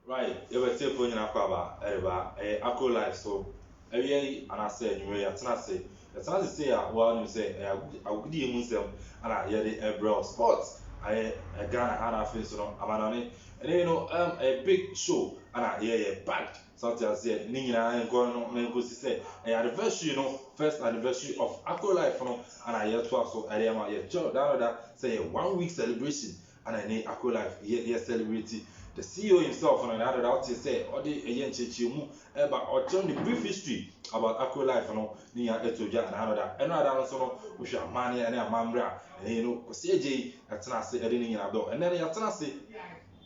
Right, you were still putting up about Acro Life, so every and I said, you may say, it's not to say, well, you say, I would give Muslim and I hear the Ebro Sports. A Ghana and I feel so, I'm on it, and a big show and I hear a packed. Something I said, Nina and going on, go say, anniversary, first anniversary of Acro Life, and I hear 12, so I am a child down that say 1 week celebration, and I need Acro Life, yeah, celebrity. The CEO himself on another out to say, or the Ayan Chichimu, about or tell the brief history about Acro Life, near Etoja and another also, which are money and a mambra, and CJ at Tanasi, editing about, and then Yatanasi.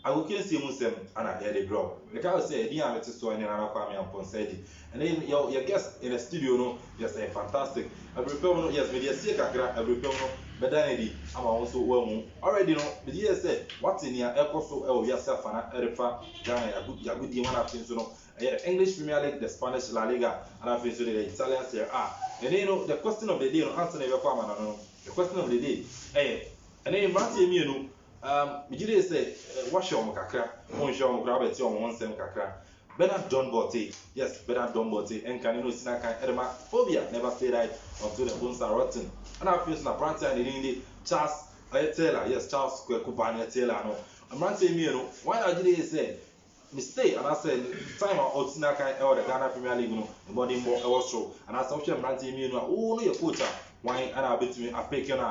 I will see Muslim and I hear the bro. The guy say, Dear Mr. So and Kwame and Ponsedi. And then your guest in the studio, yes, a fantastic. I prepare, yes, media Siaka, I prepare, but then I'm also well already know. The year said, what's in your echo so yourself and Erifa, Ghana, a good one of things, English Premier League, the Spanish La Liga, and I feel the Italian Serie A. And the question of the day, answer never come. The question of the day, and then Matthew, Mijide say, wash your kakra, one show grab your one sem kakra. Bernard John Botte, yes, Bernard John Botte, and can you see Edema phobia never say that until the bones are rotten. And I feel na Branty and the Charles Taylor, yes, Charles Kubania Taylor. No, I'm not saying, why not did say, mistake, and I said, time or Tinaka or the Ghana Premier League, the body more also, and I saw him Branty, oh, your coach. Why and I bet me a pick and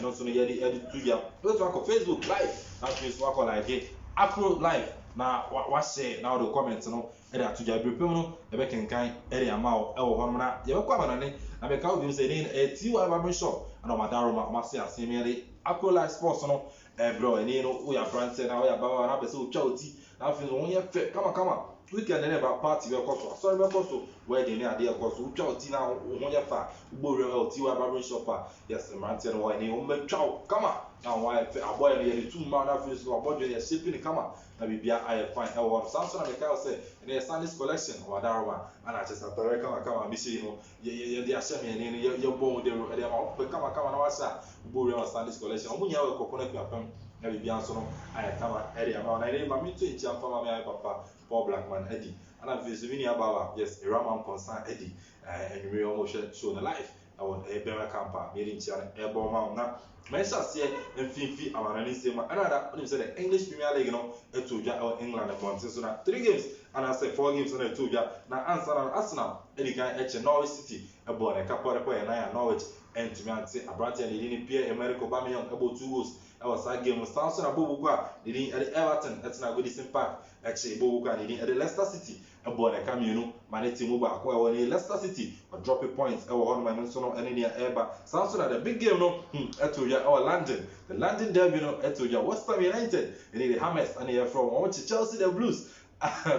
also the edit to ya. Let's work on Facebook live. That means work on like it. Apple live. Now what say now the comments and to ya people the back and kind area mouth Hormona. You have come on it. I make out you say in a 2 hour shop and on my Daruma must say merely Apple live sports bro and we are brand now we are about so charity. Now feels only come on. Weekend never party we are sorry we are wedding near the course who charity now one year far. Tiwa barber shopper, yes, the mountain wine, you chow, come on. Now, why a boy and 2 man after so about your shipping, come on. Now, we be I find our Samson and the cow say, and a Sunday's collection, or Darwa, and I just have to come on, miss you, the assembly, and your bone, they are come on, what's that? Bury on Sunday's collection, when you have a coconut weapon, and we be answered, I come at Eddie, and I name my meeting, jump from my papa, Paul Blackman, Eddie, and I'm visiting about, yes, a Raman Ponsan Eddie. And we almost show the life. I want a better camper, meeting China, airborne mount. Now, Manchester City and Fifi, our same another, the English Premier League, a 2 or England and Montesona. 3 games, and I say 4 games on a 2 year. Now, answer on Arsenal, any guy at Norwich City, a boy, a couple of and I Norwich, and to me, I say, a brother, and he didn't appear America Bamion about 2 goals. I was that game with Samson Abubuka, leading at Everton, that's not good impact. Actually, Bobuka leading at the Leicester City. A boy, a camino, Maneti Muba, who Leicester City, or dropping points, our one man, so no, any near Eba. Samson at the big game, no, Etoja, our London, the London Derby, no, Etoja, West Ham United, and the Hammers, and here from Chelsea, the Blues.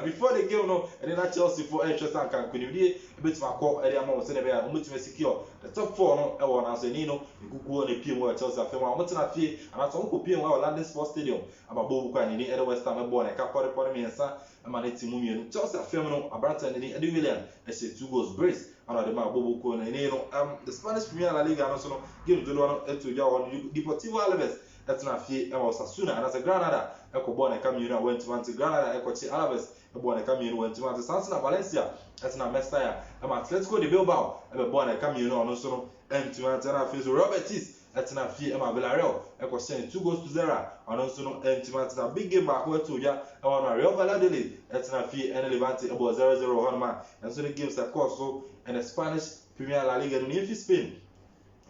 Before the game, no, and then Chelsea for interest and can be a bit of a call area more Senegal, to secure the top 4, no, I want to say, Nino, you could go on a PM where Chelsea are filming, I'm not fee, and I told PM where London Sports Stadium, about Bobuka and the West Ham, born a couple of me and son, and Maneti Mummy, Chelsea are filming, a Branton and Eddie William, I say 2 goals brace, and the man Bobuko and the Spanish Premier League, and also give the one to Yaw Deportivo Alaves. That's not fee, I was Asuna, and as a Granada, Echo Bonne Camino went to Granada, Echo Alaves, a Bonne Camino went to Sansana Valencia, that's not Messiah, and Atletico de Bilbao, and a Bonne Camino, and also and to Antana Fizz Robertis, that's not fee, Emma Villarreal, Echo sending 2 goals to 0, and also and to Antana big game back to Ya, and on Real Valladolid, that's not fee, and Levante about 0-0 on man, and so the games that cost so, and the Spanish Premier La Liga in Spain.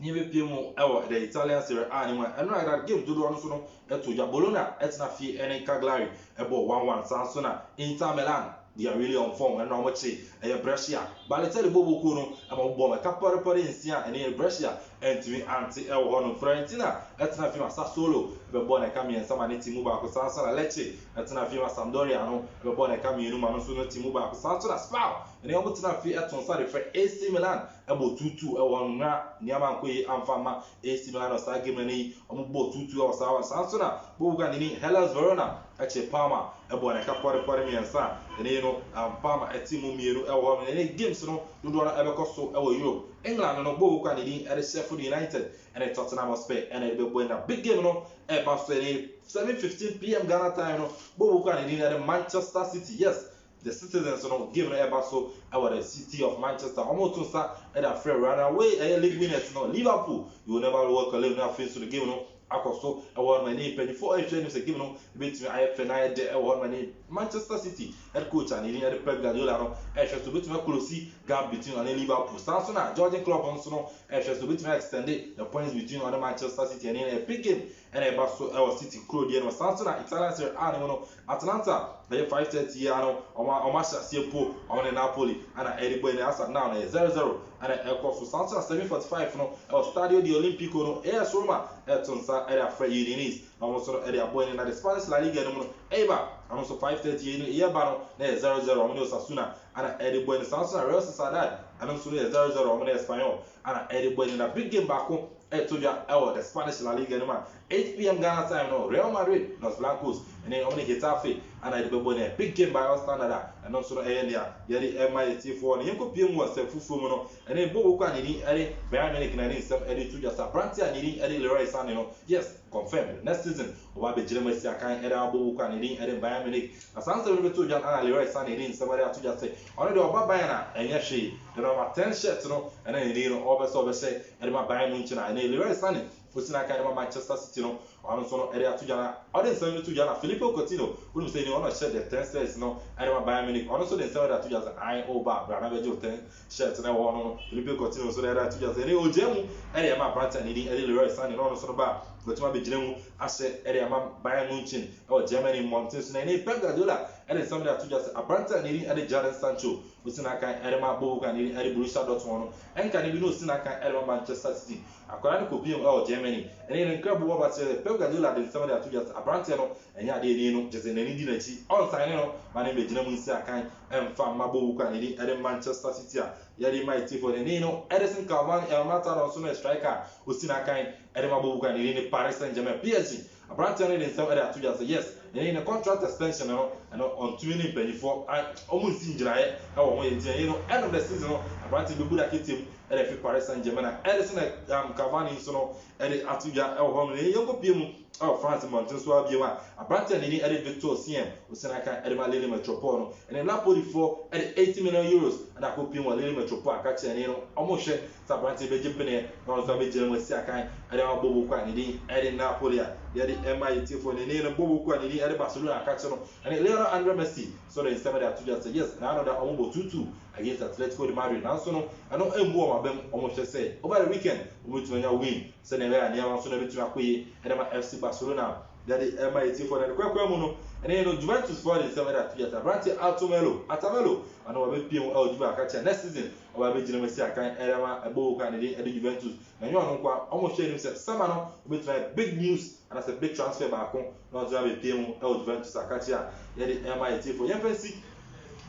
Niwe piemo ewo the Italian Serie A ni and right that game do no so no eto ja Bologna etna fi ene Cagliari ebo 1-1 Sansona Inter Milan they are really on form and no much e Brescia Balotelli bobo no e mo bo ka pare nsia ene Brescia entimi anti ewo hono Fiorentina etna fi Sassuolo be bo na ka mien sama ne timu ba ko Sansona Lecce etna fi Sampdoria no be bo na ka mien ma no so no timu ba ko Sansona Spal ene omo tna fi eton sa de fe AC Milan ebo 2-2 ewo na niama nkoyi amfama AC Milan o sa game ni omo bo 2-2 o sa Sansona bo ga ni Hellas Verona ɛkyɛ Palmer ɛbɔ ne ka pɔre mmiɛnsa ɛne no Palmer ɛte mu mmienu ɛwɔ hɔ ɛne games no dodoɔ no ɛbɛkɔ so ɛwɔ Europe. England no bɔ okwa ne din ɛde Sheffield United ɛne Tottenham Hotspur ɛne ɛde bɛbɔ na big game no ɛba so ɛne 7:15 p.m. Ghana time no bɔ okwa ne din ɛde Manchester City. Yes, the citizens no game no ɛba so ɛwɔ the city of Manchester. Ɔmo to nsa ɛde afrɛ runaway league winners no Liverpool. You will never walk alone na face to the game no akɔ so ɛwɔ hɔ ne mpanyinfoɔ ɛhwɛ ne sɛ game no ebetumi ayɛ fɛ na ayɛ dɛ ɛwɔ hɔ ne Manchester City head coach a ne din ɛde Pep Guardiola no ɛhwɛ so ebetumi akolosi gap between ɔne Liverpool. Sanso na Jurgen Klopp nso no ɛhwɛ so ebetumi extend the points between ɔne Manchester City ɛne a big game ɛna ɛba so ɛwɔ City kuro deɛ no. Sanso na Italian Serie A ne mu no Atalanta ɛyɛ 5:30 yɛ ano ɔmo ahyɛ aseɛ po ɔmo ne Napoli ɛna ɛde bɔ ɛna asa now na ɛyɛ 0-0 ɛna ɛkɔ so. Sanso na 7:45 no ɛwɔ Stadio de Olimpico no AS Roma ɛto nsa ɛde afrɛ Udinese na ɔmo nso no ɛde abɔ ɛna na the Spanish La Liga no mu no ɛyɛba ɔmo nso 5:30 yɛ no ɛyɛba no na ɛyɛ 0-0 ɔmo ne Osasuna ɛna ɛde bɔ ɛna. Sanso na Real Sociedad ɛno nso no yɛ 0-0 ɔmo ne Espanyol ɛna ɛde bɔ ɛna na big game baako ɛto dwa ɛwɔ the Spanish La Liga no mu a 8 p.m. Ghana time no Real Madrid Los Blancos ɛne ɔmo ne Getafe ɛna ɛde bɛbɔ ɛna big game by all standard a ɛno nso no ɛyɛ nea yɛde ɛma yɛtiefoɔ no yɛnkɔ pie mu wɔ sɛ fufuo mu no ɛne bɔ okwa ne din ɛde Bayern Munich na ne nsɛm ɛde to dwa sa aberante a ne din ɛde Leroy Sané no yes confirmed next season ɔba abɛgyina mu asi akan ɛde abɔ okwa ne din ɛde Bayern Munich na saa nsɛm no bɛto dwa ana Leroy Sané ne nsɛm ɛde ato dwa sɛ ɔno deɛ ɔba Bayern a ɛnyɛ hwee the number 10 shirt no ɛna ne din no ɔbɛsɛ ɔbɛhyɛ ɛde ma Bayern Munich na ɛne Leroy Sané osina kan ɛde ma Manchester City no ɔno nso no ɛde ato dwa na ɔde nsɛm no to dwa na Filippo Coutinho wɔn sɛ ni ɔno hyɛ the 10 shirts no ɛde ma Bayern Munich ɔno nso de nsɛm ɛde ato dwa sɛ ayi ɔba abira na bɛgye o 10 shirts na ɛwɔ hɔ no Filippo Coutinho nso ɛde ato dwa sɛ ɛne ogya mu ɛde ɛma aberante ne din ɛde Leroy Sané na ɔno nso no ba wɔtuma bɛgyina mu ahyɛ ɛde ɛma Bayern Munich ɛwɔ Germany mmɔnten so na ɛne Pep Guardiola ɛde nsɛm ɛde ato dwa sɛ aberante ne din ɛde Jadon Sancho osina kan ɛde ma Boca ne din ɛde Borussia Dortmund no ɛnka ne bi no osina kan ɛde ma Manchester City akwadaa no kɔ biem ɛwɔ Germany ɛne ne nkrabu wɔ ba kyerɛ Pep Guardiola de nsɛm ɛde ato dwa sɛ aberante no ɛnyɛ adeɛ ni no gyesɛ n'ani di n'akyi ɔnsan ne no ma ne bɛgyina mu nsi akan ɛmfa ma Boca ne din ɛde Manchester City a yɛde ma etifo ne no Edison Cavani Mata no nso no striker osina kan ɛde ma Boca ne din ne Paris Saint-Germain PSG aberante no de nsɛm ɛde ato dwa sɛ yes ɛne ne contract extension no ɛno ɔntumi ne mpanyinfoɔ ɔmo nsi ngyinaeɛ ɛwɔ ho yɛ nti ɛne no end of the season no aberante bɛbu da ketem ɛde fi Paris Saint-Germain a Edison Cavani nso no ɛde ato dwa ɛwɔ hɔ no yɛnkɔ pie mu ɛwɔ France mmɔnten so abiem a aberante ne ni ɛde Victor Osimhen osina kan ɛde ma Lille Metropole no ɛne Napoli-foɔ ɛde 80 million euros ɛde akɔ pie mu wɔ Lille Metropole aka kyerɛ ne no ɔmo hwɛ sɛ aberante bɛgye peneɛ na ɔno nso abɛgyina mu asi akan ɛde ma Boca ne din ɛde Napoli a yɛde ɛma yɛtiefoɔ ne no Boca ne din ɛde Barcelona aka kyerɛ no ɛne Lionel Andre Messi so de nsɛm ɛde ato dwa sɛ yes na ano da ɔmo bɔ 2-2 against Atletico de Madrid nanso no ɛno ɛmbu ɔmo abɛm ɔmo hwɛ sɛ over the weekend ɔmo betumi anya win sɛnea ɛbɛyɛ a nneɛma nso na betumi akɔ yie ɛde ma FC Barcelona yɛde ɛma yɛtiefoɔ ne kwakwa mu no ɛne no Juventus foɔ de nsɛm ɛde ato dwa sɛ aberante Atamelo ɔno wɔbɛpie mu ɛwɔ Juve aka kyerɛ next season ɔba bɛgyina mu asi akan ɛde ma Boca ne din ɛde Juventus na nyɛ ɔno nkoa ɔmo hwɛ anim sɛ sɛma no wɔbɛtumi ayɛ big news anasɛ big transfer baako na ɔtumi abɛpie mu ɛwɔ Juventus aka kyerɛ a yɛde ɛma yɛtiefoɔ yɛmfa nsi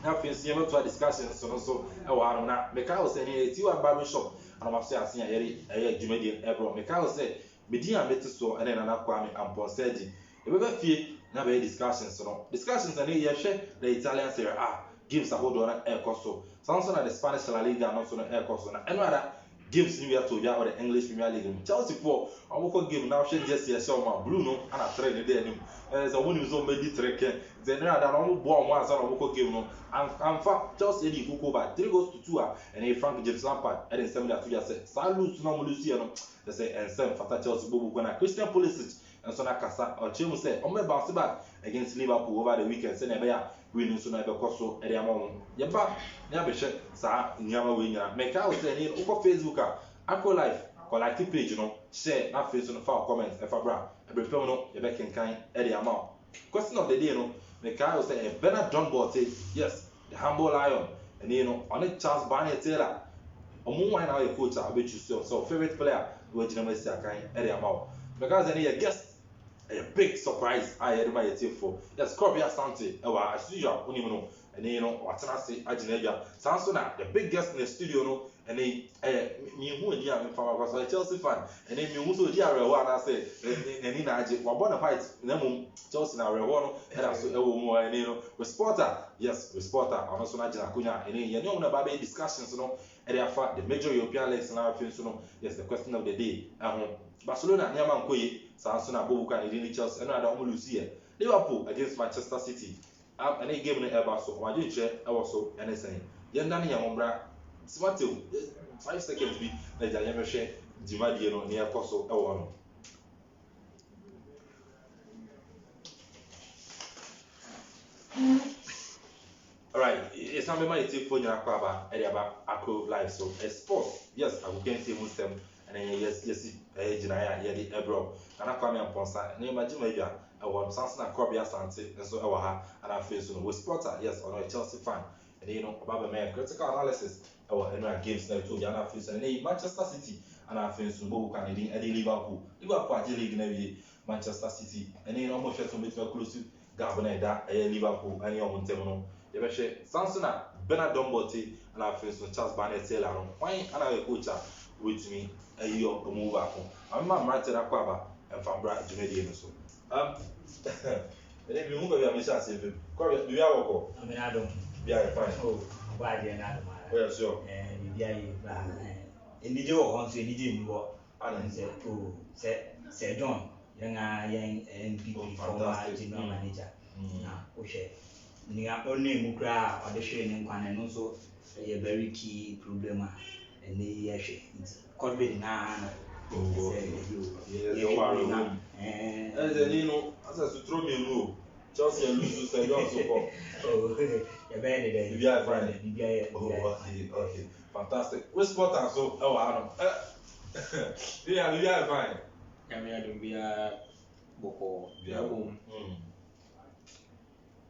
na afei nso yɛbɛtoa discussion nso ɛwɔ hanom na meka wo sɛ ne Tiwa Barber Shop anamaso ase a yɛde ɛyɛ dwumadie ɛbrɔ meka wo sɛ medin a mete soɔ ɛne Nana Kwame Amponsah yɛbɛba fie na bɛyɛ discussions ne yɛhwɛ the Italian Serie A games ahodoɔ no ɛrekɔ so saa nso na the Spanish La Liga no nso no ɛrekɔ so na ɛno ara games ni yɛato dwa ɔde English Premier League mu Chelsea foɔ ɔmokɔ game na ɔhwɛ jersey ɛhyɛ ɔmo a blue no ana tere ne de anim sɛ ɔmo nim sɛ ɔmo bɛdi tere kɛ nti ɛno ara da na ɔmo boa ɔmo ansa na ɔmokɔ game no amfa Chelsea ɛde ikoko ba 3-2 a ɛne Frank James Lampard ɛde nsɛm de ato dwa sɛ saa lose na ɔmo lose yɛ no sɛ ɛnsɛm fata Chelsea bobu na Christian Pulisic nso na kasa ɔkyerɛ mu sɛ ɔmo bounce back against Liverpool over the weekend sɛ na ɛbɛyɛ win nso na ɛbɛkɔ so ɛde ama ɔmo yɛba ne abɛhwɛ saa nneɛma wei nyinaa mɛka wo sɛ ne wokɔ Facebook a Akro Life kɔlakti page no share na afei so no fa comment ɛfa bra ɛbɛpɛm no yɛbɛkenkan ɛde ama wo question of the day no mɛka wo sɛ Bernard John Bolte yes the humble lion ɛne no ɔne Charles Barney Taylor ɔmo wan na ɔyɛ coach a ɔbɛchoose sɛ favorite player wɔgyina mu asi akan ɛde ama wo mɛka wo sɛ ne yɛ guest a big surprise I had my for yes Kobe Asante as usual no and you know what I say Ajinaja Sansona the big guest in the studio no and they me who dia me from was a Chelsea fan and then me who so dia rewa na say and na aje wa bona fight na mum Chelsea na rewa no and so e wo mo and you know with Sporter yes with Sporter ono so na jina kunya and you know na ba be discussions no and therefore the major European leagues na afin so no yes the question of the day Barcelona near Mankoye, Sansona Bobuka, and Chelsea, and other Lucia. Liverpool against Manchester City. And they gave me a basso. My teacher, I was so anything. Yandani Yamombra, Smartil, 5 seconds be the Yamashe, Dimadiano, near Coso, a Alright, it's not my tip for Yakwaba, Ediaba, Ako Live, so a sport. Yes, I will get say Muslim. And then yes, Jinaya, Yedi Ebro, and I come and Ponsa, name my Jimaja, I want Sansana Kobe Asante, and so our and I feel soon with Sporter, yes, or a Chelsea fan, and you know, about man, critical analysis, our games now to Yana Fils and Manchester City, and I feel soon Bobu Canadian, Eddie Liverpool, League Navy, Manchester City, and then almost to meet close to Gaboneda, Liverpool, and your Montemano, Yabeshe, Sansana, Bernard Dombotti, and I feel soon Charles Barnett Taylor, why and I coach with me. You move back home. I'm not right to that quaba and from Brad Jimmy so. If you move a mission, do you have a call? I mean, I don't. Yeah, fine. Oh, why do you not? Yeah, sure. And yeah, in the door, once you didn't work, and said, oh, said John, young NPP, former general manager. Now, okay. Near only Mukra or the Shane and also a very key problem. And the COVID now. Oh, and then you know, as I throw me a rule, Chelsea and lose to St. John so far. Oh, you're very good. You are fine. Okay, fantastic. Which sport and so? Oh, I don't. Yeah, you are fine. I don't be a boko. Yeah, boom.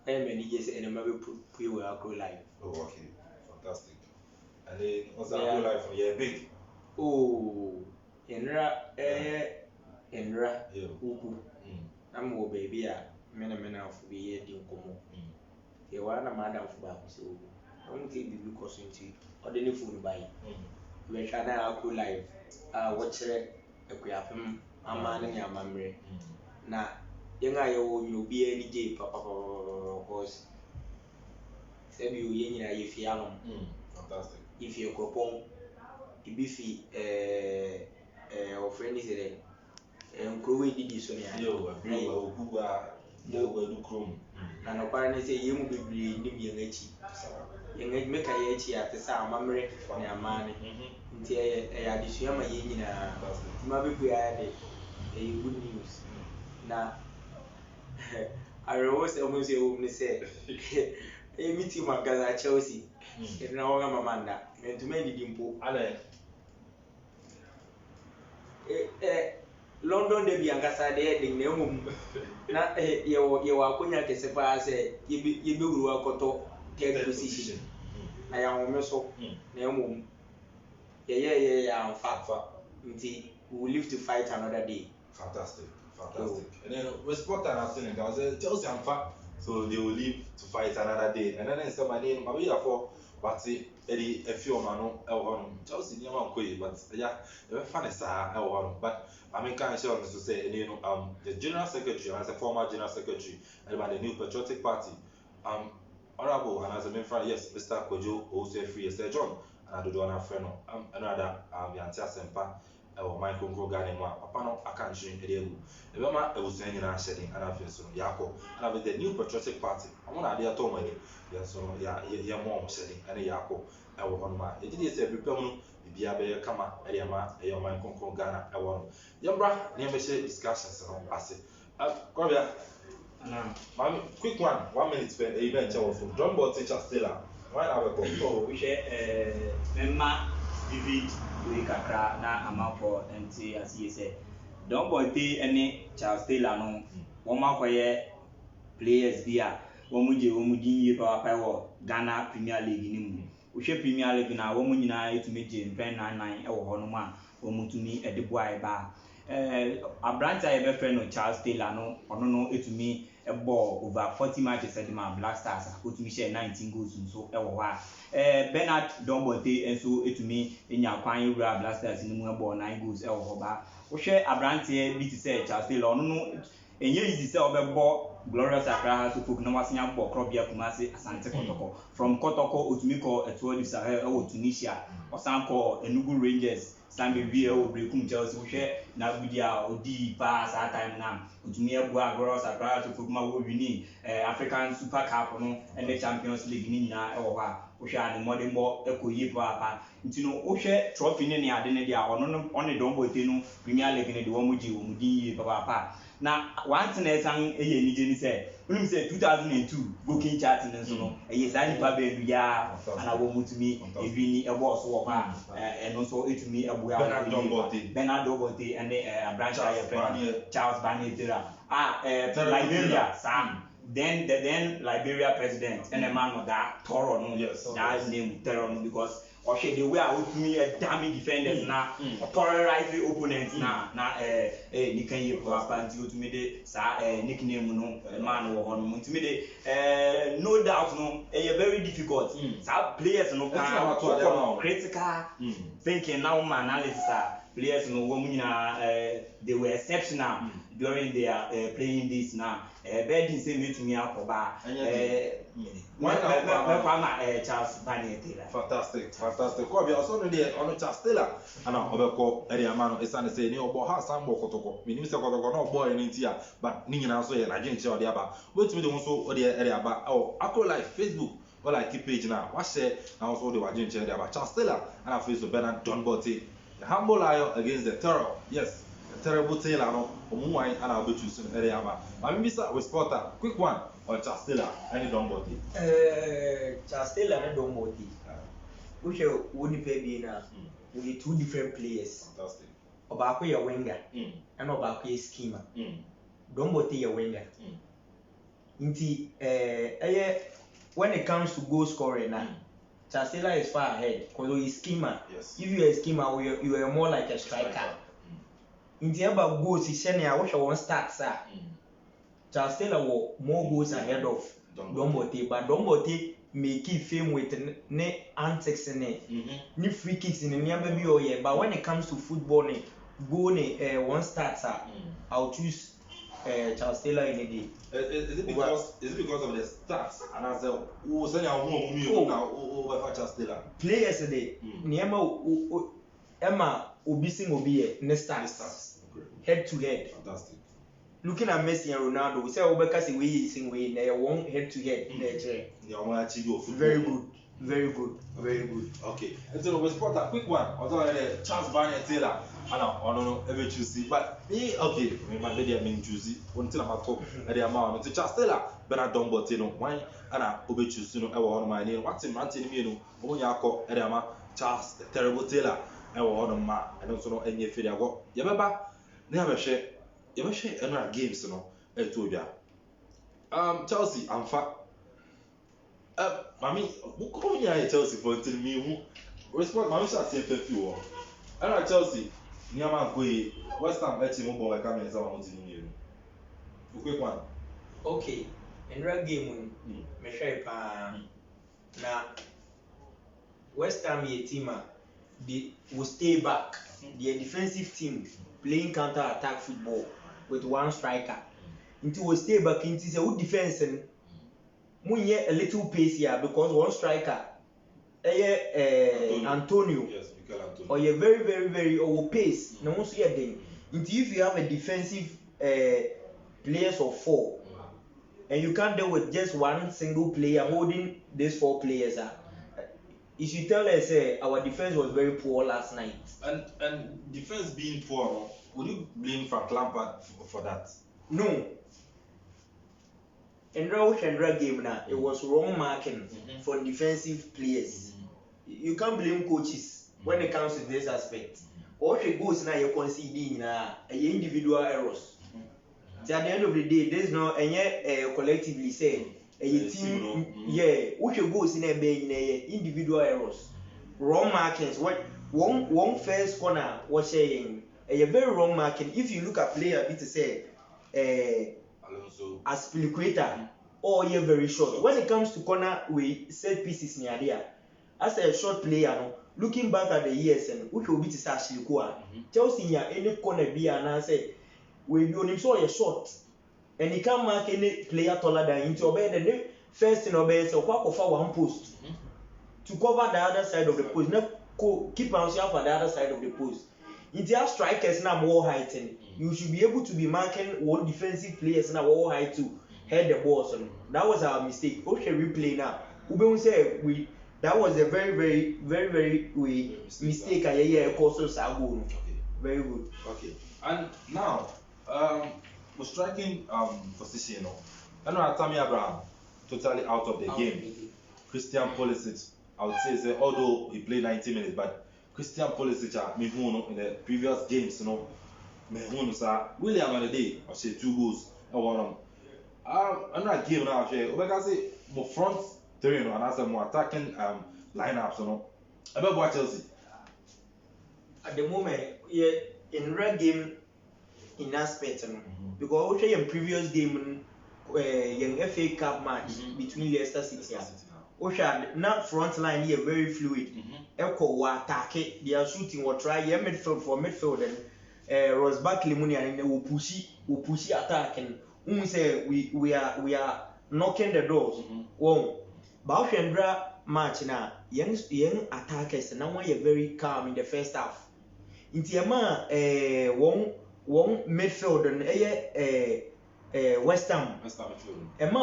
Many years and maybe put you life. Oh, okay, fantastic. And then what's that whole life? Yeah, big. Oh, Enra, Uku. I'm more baby. Mena of be a dinkomo. You want a madam for back, so don't take the blue costume to or the new food by. We can now cool life. Watch it. We have him. I'm man in your memory. Now, young I own you be any day, papa, horse. Say you yen if you are fantastic. If you're cropon, if our friend is there, and Chloe did this on your who are do chrome. And apparently say you will be young H. Young make a H at the sound memory for your money. Until I addition my yin, maybe a good news. Now, I always almost say, a meeting my Gaza Chelsea. If now I'm Amanda, and to many dimple. London de Biancasa de Nemo. Not you are Kunya Kesepa say, you will work or take position. I am also Nemo. Yeah, I'm fat. We will live to fight another day. Fantastic. And then with Sporter and Senegal, Chelsea and fat, so they will live to fight another day. And then somebody, my way for. But Eddie, a few man, Chelsea, you know, but yeah, the funny side, but I mean, kind of sure to say, you know, the general secretary, as a former general secretary, and about the New Patriotic Party, honorable, and as a main friend, yes, Mr. Kojo, also free, Sir John, and I do not have friend, another, Yantia Sempa, or Michael Grogan, Apano, I can't change a deal. Remember, I was saying in our shedding, and I feel so, Yako, and with the New Patriotic Party, I want to tell me. So yeah, mom setting and a yako. I will on my it is every permanent, the Biabe Kama, Eliama, a young man conquer Ghana. I want Yambra, never say discussions on acid. Korea, Mammy, quick 1 minute spent a event from John Ball teacher Stella. Why have a call? We share Memma, David, Kakra, na Amapo, and say as he said, don't boy any Charles Taylor no, one more players there. Womudi Papa Ghana Premier League in Ushe Premier League na woman to meet Pen 99 or Honoma, or Mutumi at the boy bar. aberante a yɛbɛfrɛ no Charles Taylor no ɔno no ɛtumi ɛbɔ over 40 matches ɛde ma Black Stars a ɔtumi hyɛ 19 goals nso ɛwɔ hɔ a Bernard Dombonte nso ɛtumi nya kwan wura Black Stars no mu ɛbɔ 9 goals ɛwɔ hɔ ba wohwɛ aberanteɛ bi te sɛ Charles Taylor ɔno no ɛnyɛ easy sɛ ɔbɛbɔ Glorious Accra Hearts of Oak na wasenya bɔ Krobia Kumasi Asante Kotoko from Kotoko otumi kɔ Etoile du Sahel ɛwɔ Tunisia ɔsan kɔ Enugu Rangers san bewie ɛwɔ Brekum Chelsea wohwɛ na bidi a odi paa saa time na otumi ɛboa Glorious Accra Hearts of Oak ma wɔ winning African Super Cup no ɛne Champions League ne nyinaa ɛwɔ hɔ a wohwɛ a ne mmɔdemmɔ ɛkɔ yie paapa nti no wohwɛ trophy ne ade ne deɛ a ɔne Dombonte no Premier League ne de wɔn gye wɔn din yie paapa na one thing ɛsan ɛyɛ anigye ni sɛ wonim sɛ 2002 booking chart ne nso no ɛyɛ saa nipa bɛɛdu yaa ana wɔn mutumi ebi ni ɛbɔ so wɔ hɔ a ɛno nso etumi ɛboa Bernard Dombonte ɛne aberante a yɛfrɛ Charles Barney Taylor Liberia saa then Liberia president ɛna ɛma no that Toro no that name Toro no because ɔhwɛ the way a wotumi damage defenders na terrorize opponents na nika yie papa nti wotumi de saa nickname no man wɔ hɔ no ntumi de no doubt no ɛyɛ very difficult saa players no critical thinking na woman analysis a players no wɔn nyinaa they were exceptional during their playing this now bedin say metumi akɔba Charles Barney Taylor fantastic ko bia so no de ono Charles Taylor ana obekɔ area ma no esane say ni obo ha san bɔ Kotoko minim sɛ Kotoko na obo ene ntia but ni nyina so yɛ na gyenche ode aba wetumi de ho so ode area aba Akro Live Facebook or like page na wa share na so de wa gyenche ode aba Charles Taylor ana Facebook Bernard Dombonte the humble lion against the terror yes terrible Taylor no omuwan ana obetu so area aba Mamisa we spotter quick one on Charles Taylor and Dombonte Charles Taylor and Dombonte which are woni pay be na we two different players fantastic Obako your winger and Obako your schemer Dombonte your winger nti when it comes to goal scoring now Charles Taylor is far ahead because he's schemer if you are a schemer you are more like a striker nti about goals is saying I wish I want start sir Charles Taylor were more goals ahead of Dombonte but Dombonte make it fame with ne antics in it ni free kicks in the nearby be but when it comes to football ne goal ne one start sir I'll choose Charles Taylor in the day. Is it because of the stats and as who say now Charles Taylor players today niema Emma obising obi ne stats head to head fantastic looking at Messi and Ronaldo we say Obeka say we sing we na one head to head very good okay and so we spot a quick one although Charles Barney Taylor no ever choose but me okay me my media mean choose until I'm talk area amount to Charles Taylor Bernard Dombonte no why ana obe choose no e wo no my name what him anti me no onya akọ area ma Charles the terrible Taylor e wo no ma e no so no enye firi ago ye beba na yɛbɛhwɛ ɛnora games no ɛto odwa Chelsea amfa mami wokɔ nyɛ Chelsea for until me hu respond mami sha se fa fi wo ɛnora Chelsea nneɛma nkɔ yi West Ham ɛkyi mo bɔ ɛka me nsa ma mo ti ni no quick one okay ɛnora game me hwɛ pa na West Ham yɛ team they will stay back their defensive team playing counter attack football with one striker until we stay back into say who defense munye a little pace here because one striker Antonio yes Mikel Antonio or you very over pace na once you then until if you have a defensive players of 4 and you can't deal with just one single player holding these 4 players you should tell us our defense was very poor last night and defense being poor would you blame Frank Lampard for that? No. In Roche game now, it was wrong marking for defensive players. You can't blame coaches when it comes to this aspect. All the goals now you're conceding individual errors. At the end of the day, there's no collectively say a team what your goals in a individual errors. Wrong markings. What one first corner was saying a very wrong marking. If you look at player, it is Alonso as Filiqueta, or you're very short. When it comes to corner, we set pieces near there. As a short player, no, looking back at the years, and which will be to Sashi Kua, Chelsea, any corner be and I say, we only saw a short, and he can't mark any player taller than into obey the first in obey, so walk of one post to cover the other side of the post, not keep himself at the other side of the post. If you have strikers now more height, you should be able to be marking one defensive players now more height to head the ball. So that was our mistake. Okay, replay now. We say that was a very mistake. Very good. Okay. And now, we're striking position. I know Tammy Abraham totally out of the game. Christian Pulisic, I would say, although he played 90 minutes, but Christian Pulisic, in the previous games, William on the day, I say 2 goals. I'm not giving out here. I say more front three, and I say more attacking lineups. About what Chelsea? At the moment, yeah, in red game, in aspect, because we in previous game, young FA Cup match between Leicester City. Osha not front line here very fluid. Echo wa attack they are shooting or try here midfield for midfield and Ross Barkley money and will push attacking. Say we are knocking the doors. Whoa. But Shendra match now young attackers now why you're very calm in the first half. Into one midfield and West Ham midfield. Emma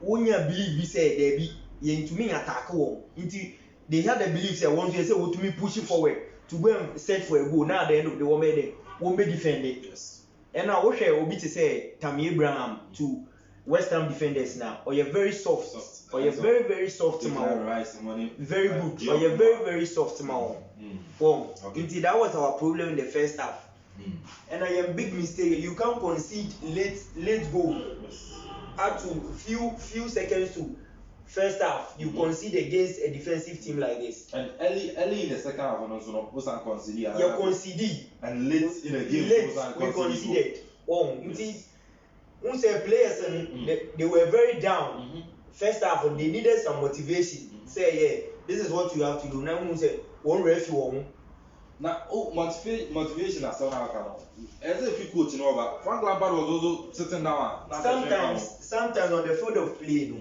wonya believe we say there be to me attack won. They had the belief say once you say to me push it forward to go and set for a goal. Now at the end of the one they won't be defended. Yes. And now what shall be to say Tammy Abraham to West Ham defenders now? Or you're very soft. Or you're very soft very good. Or you're very soft man. Indeed that was our problem in the first half. And I am big mistake. You can't concede late goal. Up to few seconds to first half, you concede against a defensive team like this. And early in the second half, was conceded. You conceded. And late in the game, we conceded. Once players and they were very down. First half, they needed some motivation. Say, yeah, this is what you have to do. Now, we say, one ref you. Now, motivation as well. As if you coach, but Frank Lampard was also sitting down. Sometimes on the field of play,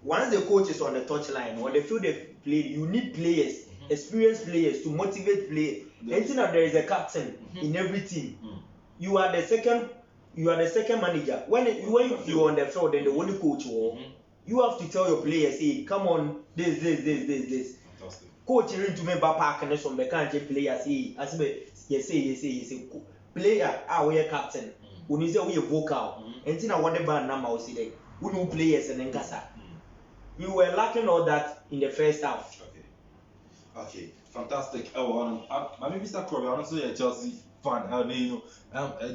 once the coach is on the touchline, on the field of play, you need players, experienced players to motivate players. Anything that there is a captain in every team. You are the second manager. When you're on the field, then the only coach you have to tell your players, hey, come on, this. Coach to me back and some country players say yes player we captain when you say we vocal and then I want the band number see there we know players and then you were lacking all that in the first half. Okay, fantastic. Maybe Mr. Crowley, I'm also a Chelsea fan.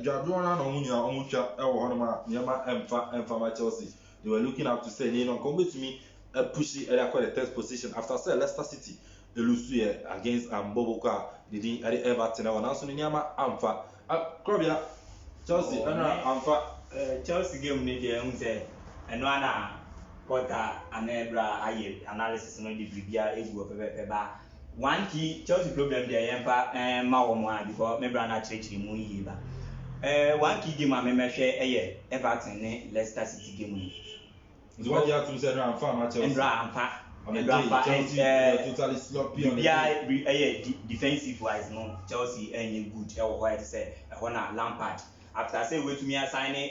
Jadona no Chelsea. They were looking up to say, come to me push the the third position after say Leicester City. They lose against Boboka, they didn't Everton. I was Nyama Amfa. Krobia, Chelsea, Amfa. Chelsea game need say, and one quarter and Ebra analysis no the Bibia is go peba. One key Chelsea problem there, Empa Mawama, because Membra na church mu yiba. One key game I remember share Everton Leicester City game. Is what you have to say around farm at Chelsea. Totally sloppy. Defensive wise, no Chelsea any good. What I say, Lampard. After say wait me assigning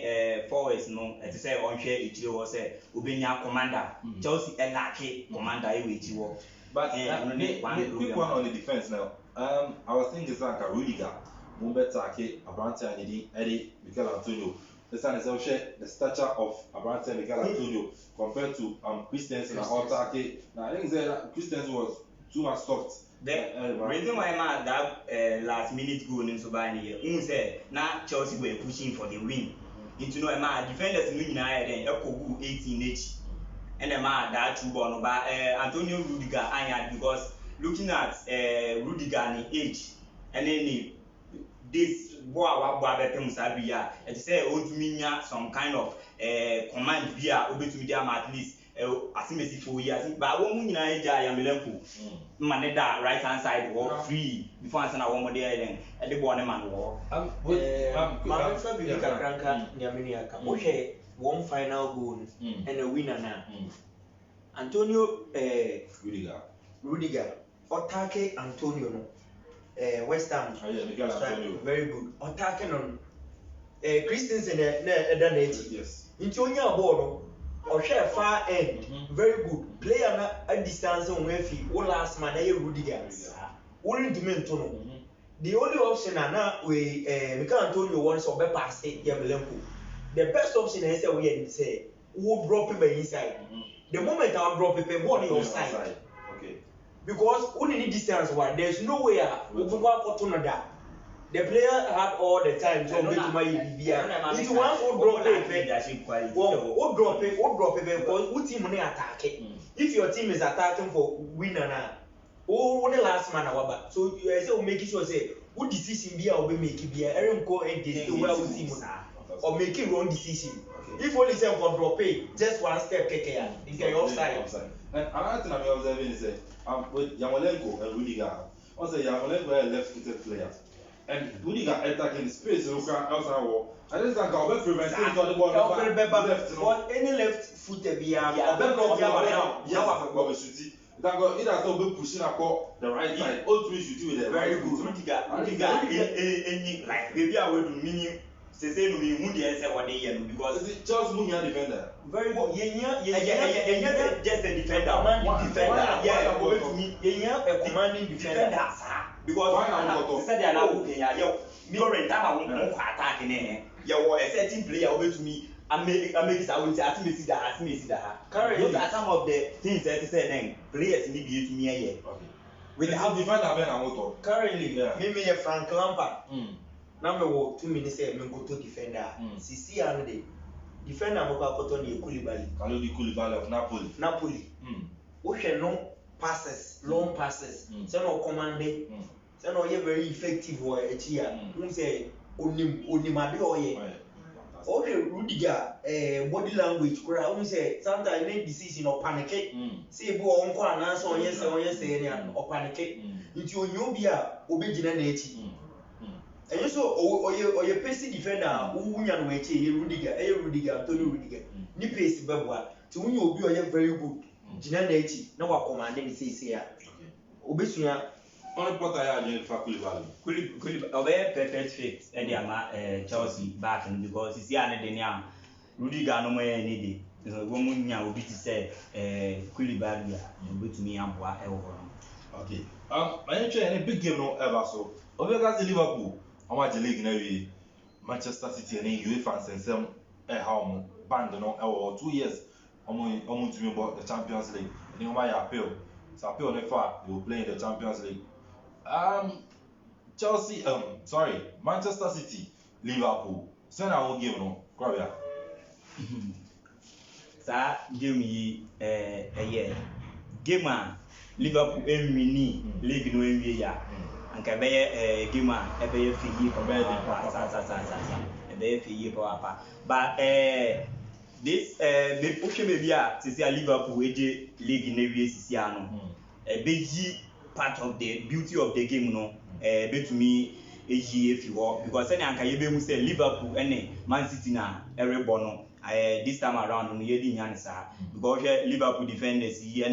forwards, no, to say on share it was say Ubenya commander. Chelsea lucky commander which you. But quick one on the defense now. I was thinking it's like a Rudiger, Mumbetake, Abrante, and Eddie Mikel Antonio. The stature of Abrante and Mikel Antonio compared to Christensen and Otake. Now I think that Christensen was too much soft. The reason why I'm that last minute goal in Sobani say now Chelsea were pushing for the win. Into no defenders winning then Eko 18H and that two ball but Antonio Rudiger because looking at Rudiger and age and then this boy wa betem sabia it say otuminya some kind of command bia obetumi dia at least asimesi for years but won mu nyina eja ya melenko man da right hand side walk free before answer na won mo dey then e dey born man wo ma fa bi kakranka nyamini aka mo hwe one final goal and a winner na Antonio Rudiger attacking Antonio no West Ham. Miguel Antonio. Very good. Attacking on Christensen na yes. Into onya ball no or share far end. Very good. Player na a distance on wefi o last man na Rudiger. Only dimento no. The only option na we Miguel Antonio wants to be pass it Yamelenko. The best option is say we drop him inside. The moment I drop him, ball on side. Okay. Because only need distance one. There's no way we go back to that. The player had all the time to make my BBR. It's one who drop it. Who drop it because who team money attack it. If your team is attacking for winner now, who the last man our so you say make sure say who decision be will be make it be Aaron go and this where we team or making wrong decision. If only say for drop it, just one step KK, you get offside. And another thing I'm observing is with Yamolenko and Rudiger. Also, Yamolenko is left-footed player, and Rudiger attacking space. You can outside wall. I just think I'll be preventing the ball left. But any left-footed be Either so be pushing across the right side, or to shoot with the very good. Rudiger, any like maybe I will do meaning. Say we who dey say what they hear because it's just Munya defender. Very good. Just a defender. Yeah, go to me. A commanding defender. Because say they are now okay ya. Me already time I won't attack in you a certain player over to me. I make it I will ask me see that. Those are some of the things that say then players need be to me here. Okay. With how defender ben and motor. Currently, me a Frank Lampard. Number 2 minutes say me go to defender. Sisi and the defender mo ka koto ni Koulibaly. Koulibaly of Napoli. O she no passes, long passes. Say no commanding. Say no very effective o echi ya. Who say onimade oye. O she Rudiger body language kura who say sometimes make decision or panic. Say bo onko ananso onye say ni or panic. Nti onyo bia obegina na echi. And so, or your pacey defender who win and wait, Rudiger, Antonio Rudiger, ni pace Babwa, to win you be very good. Ginanechi, no one commanding says here. Obisuna, only what I had for Koulibaly. Koulibaly, obey perfect fit, and the Chelsea back because it's Yana Denia, Rudiger no more needed. The woman will be to say, Koulibaly, and to me, I'm okay. I ain't any big game no ever so. Over Liverpool. How much the league now? Manchester City and UEFA and some how band no or 2 years almost to me about the Champions League. And you might appeal. So appeal on far they will play in the Champions League. Chelsea Manchester City, Liverpool. So now game no Grabia. Sir, give me a year. Game Liverpool mini league no NBA. And can be a game, a be fee for but this the push maybe a Liverpool league in the Siciano. A big part of the beauty of the game, no, be to me a year if you walk because then I can say Liverpool and Man City na every bono. This time around on the Yansa because Liverpool defenders here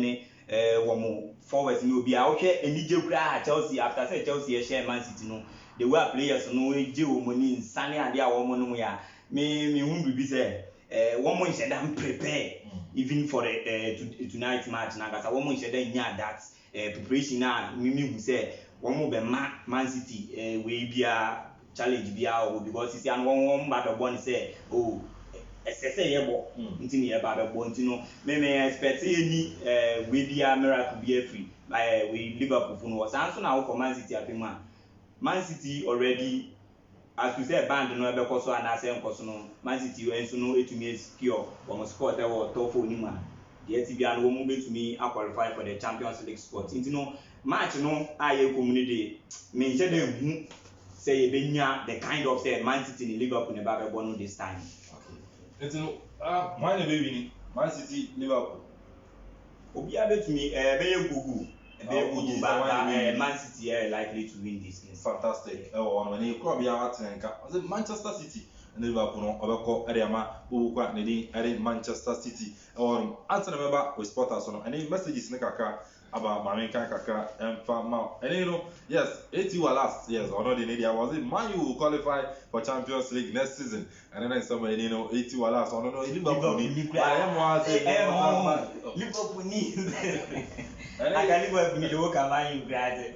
one more forwards no be out here and DJ Chelsea after say Chelsea share Man City no the way players no je money in Sunny and their woman no ya me who be say one more said I'm prepared even for the tonight match na cause one more said that preparation na me who say one more be Man City we be a challenge be out because it's an one battle one say oh essence yebo ntini e ba be bo ntino me expect any we be a miracle be free by we Liverpool for no so na wo Man City afema Man City already as we say band no e be koso ana say nkoso no Man City enso no etumi secure from sport e wo top for nima the TB and wo mu betumi qualify for the Champions League spot ntino match no aye community me nche dem hu say benya the kind of say Man City in Liverpool never won this time. Okay. It's mine baby Man City Liverpool. Obi abetumi be gugu. Man City are likely to win this game. Fantastic. When you come here at Manchester City and Liverpool no obeko Ariama Bukwa Nedi Manchester City. Answer remember with spotters on any messages nekaka about Maminka Kaka and Fama. And you know, yes, 80 were last years or not in India was it Man U will qualify for Champions League next season. And then somebody you know 80 were last or no Liverpool Liverpool needs I can Liverpool need to work around you grad.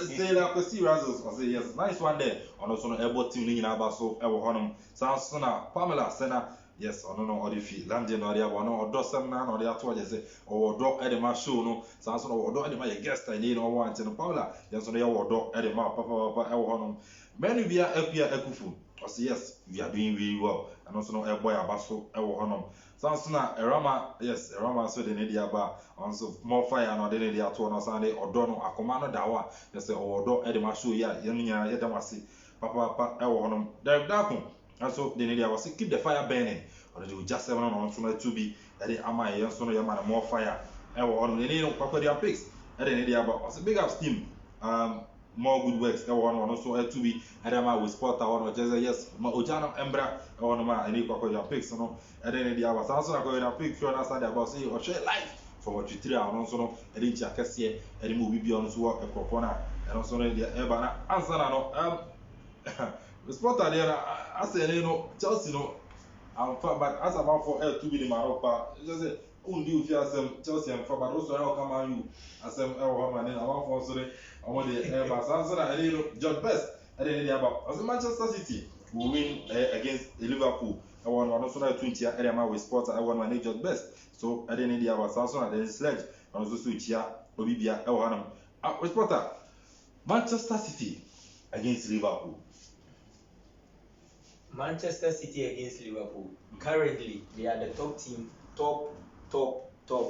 Say like a serious or say yes, nice one there. On also no able team in Abaso Ewo Honum. Sansona Pamela Sena. Yes, or no, or the field, landing or the one, or do some man, or the other say, or dog Edema show, no, Sanson, or dog Edema, guest I need or want in Paula, yes, on the dog Edema, Papa, Elhonum. Many we are up here, Ekufu, or say, yes, we are doing really well, and also no boy Abaso, Elhonum. Sansona, Erama, yes, Erama, so the Nidia bar, also more fire, and the Nidia to on Sunday, or Dono, a commander Dawa, yes, or dog Edema show, yeah, Yamia, Yadamasi, Papa, Elhonum, Derek Darkum. And so the Nidia was keep the fire burning. Or they will just 7 on to be that they am I young son of more fire. I will on the need of Papa their pigs. And then the about us a big up steam. More good works. I want also to be Adama with sport. I want to just yes, Ojana Embra. I want to man and Papa their pigs. And then the hours also I go in a pig. You understand about say or share life for what you three are also no. I didn't check us here. And movie be on to work a propona. And also the Ebana answer no. The sport are there. I say you know Chelsea no. But as about for L to be the Maropa, just say, undi ufiasem Chelsea and but also how come on you as them and then I want for sorry I want the Airbus answer that I know John Best I didn't about as Manchester City will win against Liverpool. I want one also 20 area with sports I want manage John Best. So I didn't need about Samson and then sledge and also switch here Obibia Elhanam. Reporter Manchester City against Liverpool. Manchester City against Liverpool. Currently, they are the top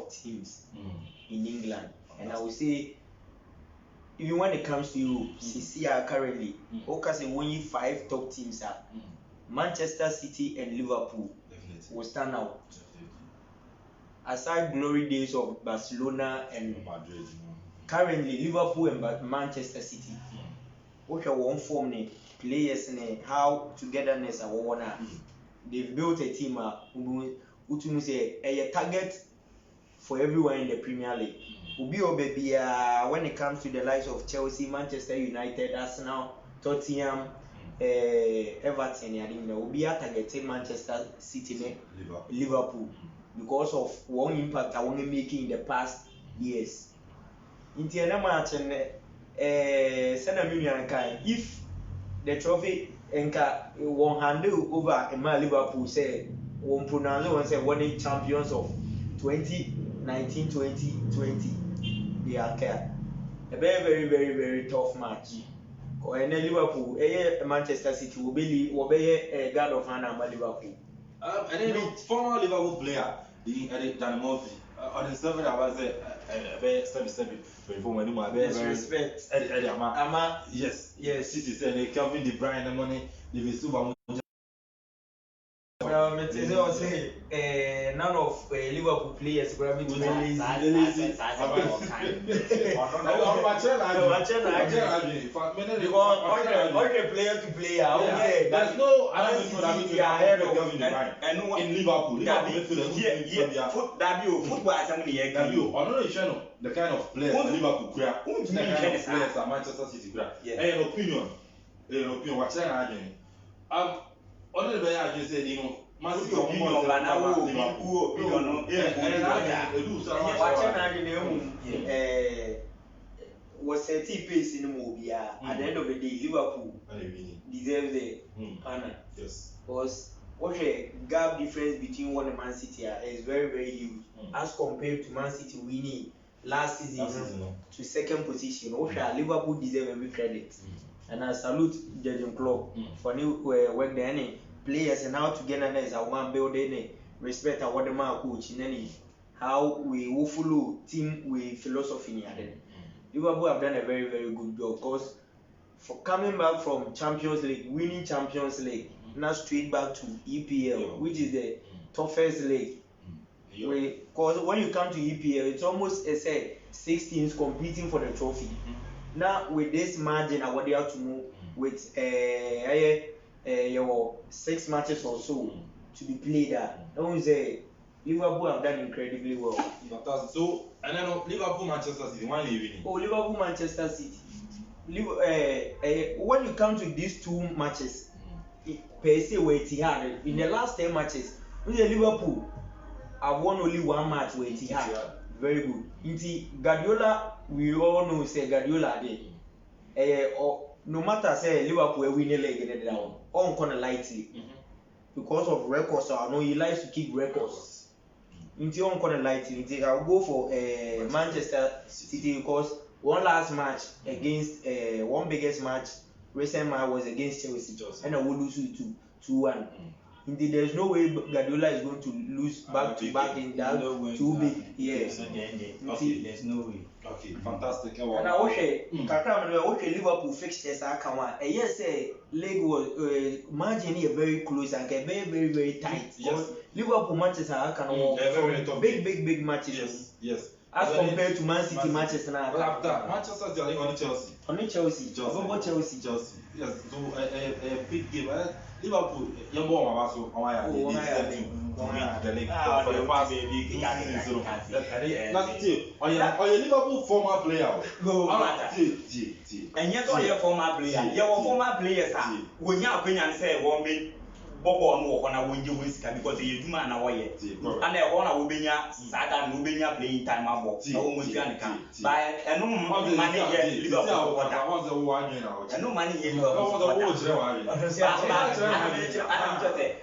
teams in England. And I would say, even when it comes to Europe, CCR currently, Okase only 5 top teams are. Manchester City and Liverpool will stand out. Aside glory days of Barcelona and Madrid, currently Liverpool and Manchester City. Which are one form players how togetherness are one. They've built a team who say a target for everyone in the Premier League. When it comes to the likes of Chelsea, Manchester United, Arsenal, Tottenham, Everton, will be targeting Manchester City, Liverpool because of one impact I want to make in the past years. In the match if the trophy won't handle over Liverpool say won't pronounce and say winning champions of 2019-2020 they are care. A very very tough match. And Liverpool, Manchester City will be a guard of honor Liverpool. And then former Liverpool player, the Dan Murphy, on the 7 hours, very respect. Yes. City said Calvin De Bruyne the money, the Super. Well, none of Liverpool players probably lazy. All the player to player. There's no other people ahead of Calvin De Bruyne. And in Liverpool, football as I'm here. The kind of players Liverpool grab, the kind of players that Manchester City grab. An opinion, what's that arguing? Other than that, I just said, Man City opinion, was 30 pace in the movie. At the end of the day, Liverpool deserves the honor. Yes. Because what a gap difference between one and Man City is very huge as compared to Man City winning last season to second position. Liverpool deserve every credit. And I salute Jurgen Klopp for new work there. Players and how togetherness are one building respect our the man coach in any how we will follow team with philosophy. Liverpool have done a very good job because for coming back from Champions League, winning Champions League, now straight back to EPL, which is the toughest league. Because when you come to EPL, it's almost as say 6 teams competing for the trophy. Now with this margin, I want you to move with 6 matches or so to be played. I want to say Liverpool have done incredibly well. Fantastic. So, and then Liverpool, Manchester City, one evening. Oh, Liverpool, Manchester City. When you come to these 2 matches, per se, where Etihad in the last 10 matches, Liverpool have won only 1 match with Etihad. Very good. Inti Guardiola, we all know say Guardiola dey. No matter say Liverpool win the league in the down, on corner lightly because of records. I know he likes to keep records. Inti on corner lightly. Inti I'll go for Manchester City because one last match against one biggest match recent match was against Chelsea, and I will lose to 2-1. Indeed, there's no way Guardiola is going to lose back to back in that too big. Yes. Okay, there's no way. Okay, fantastic. And I wish Liverpool fixtures are come on. Yes, league was margin here very close and very tight. Yes. Liverpool matches are come big matches. Yes. As compared to Man City matches now. Well, after Manchester City are only Chelsea. Only Chelsea. Chelsea. Yes. So a big game. Liverpool, young boy, so they deserve to win the league for the past 2 seasons. That's it. Or your Liverpool former player. And yet, all your former players, your former players are when your opinion say, well, me. Bobo no wana wonje wesika because you do man na woye and e wona wo benya sada no benya playing time abo na wo mfia nka by eno man ye Liverpool water was the one you know eno man ye Liverpool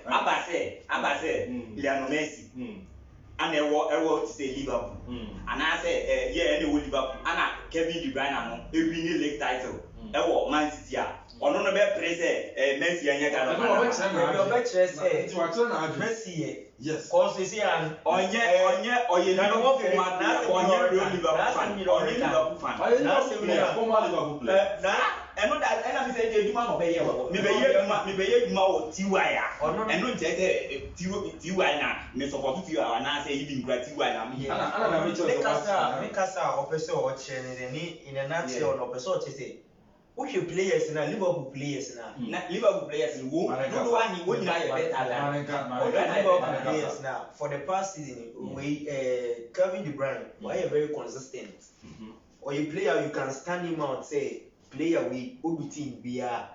abase Lionel Messi and e say Liverpool and I say yeah any Liverpool and Kevin De Bruyne no e win league title e wo Man City ono no be praise Messi anya ka no be say Messi yes cause you see and onye Liverpool fan na Liverpool fan na former Liverpool player na eno that ena me say eduma no be ye wo me be ye eduma wo TY eno nje say TY na me support TY na say even gra TY na me ana me kasa opese o che ni in a nutshell no opese o che say which players na Liverpool players na Liverpool players wo do one wo nyina ye better than Liverpool players now for the past season we Kevin De Bruyne why very consistent or a player you can stand him out say player we old team bia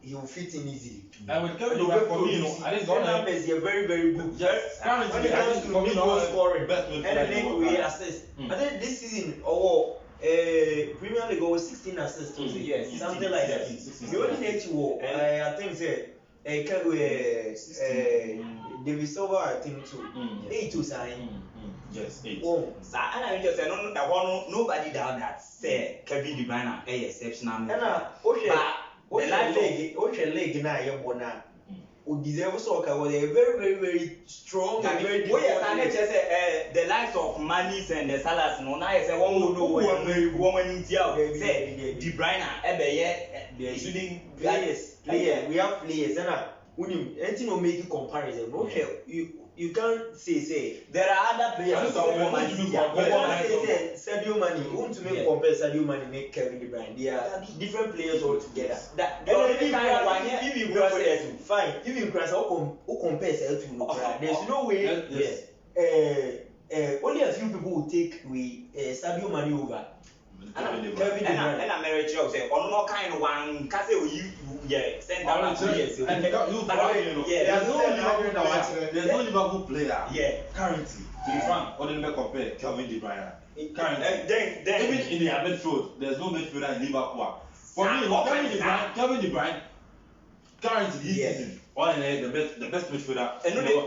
he will fit in easily and with Kevin De Bruyne for me I think the numbers are very good yes when it comes to goal scoring and then we assist I think this season Premier League was 16 assists, yes, something like that. The only thing I think say David Silva I think too. 8 to sign. Yes, 8. Oh, so I just say no nobody doubt that say Kevin De Bruyne exceptional. And the league now you bona. Who deserve soccer was a very strong and very the likes of Manis and the Salas no na say one will know when in say De Bruyne they shouldn't players we have players and anything will make you comparison you can't say there are other players Sadio Mane you want to make compare Sadio Mane make Kevin De Bruyne they are different players altogether fine even Christ who compares to there's no way only a few people will take Sadio Mane over Kevin De Bruyne and America say on no kind one case you send down players and there's no Liverpool player currently to be frank or they compare Kevin De Bruyne currently then even in their midfield there's no midfielder in Liverpool for me Kevin De Bruyne currently this season the best midfielder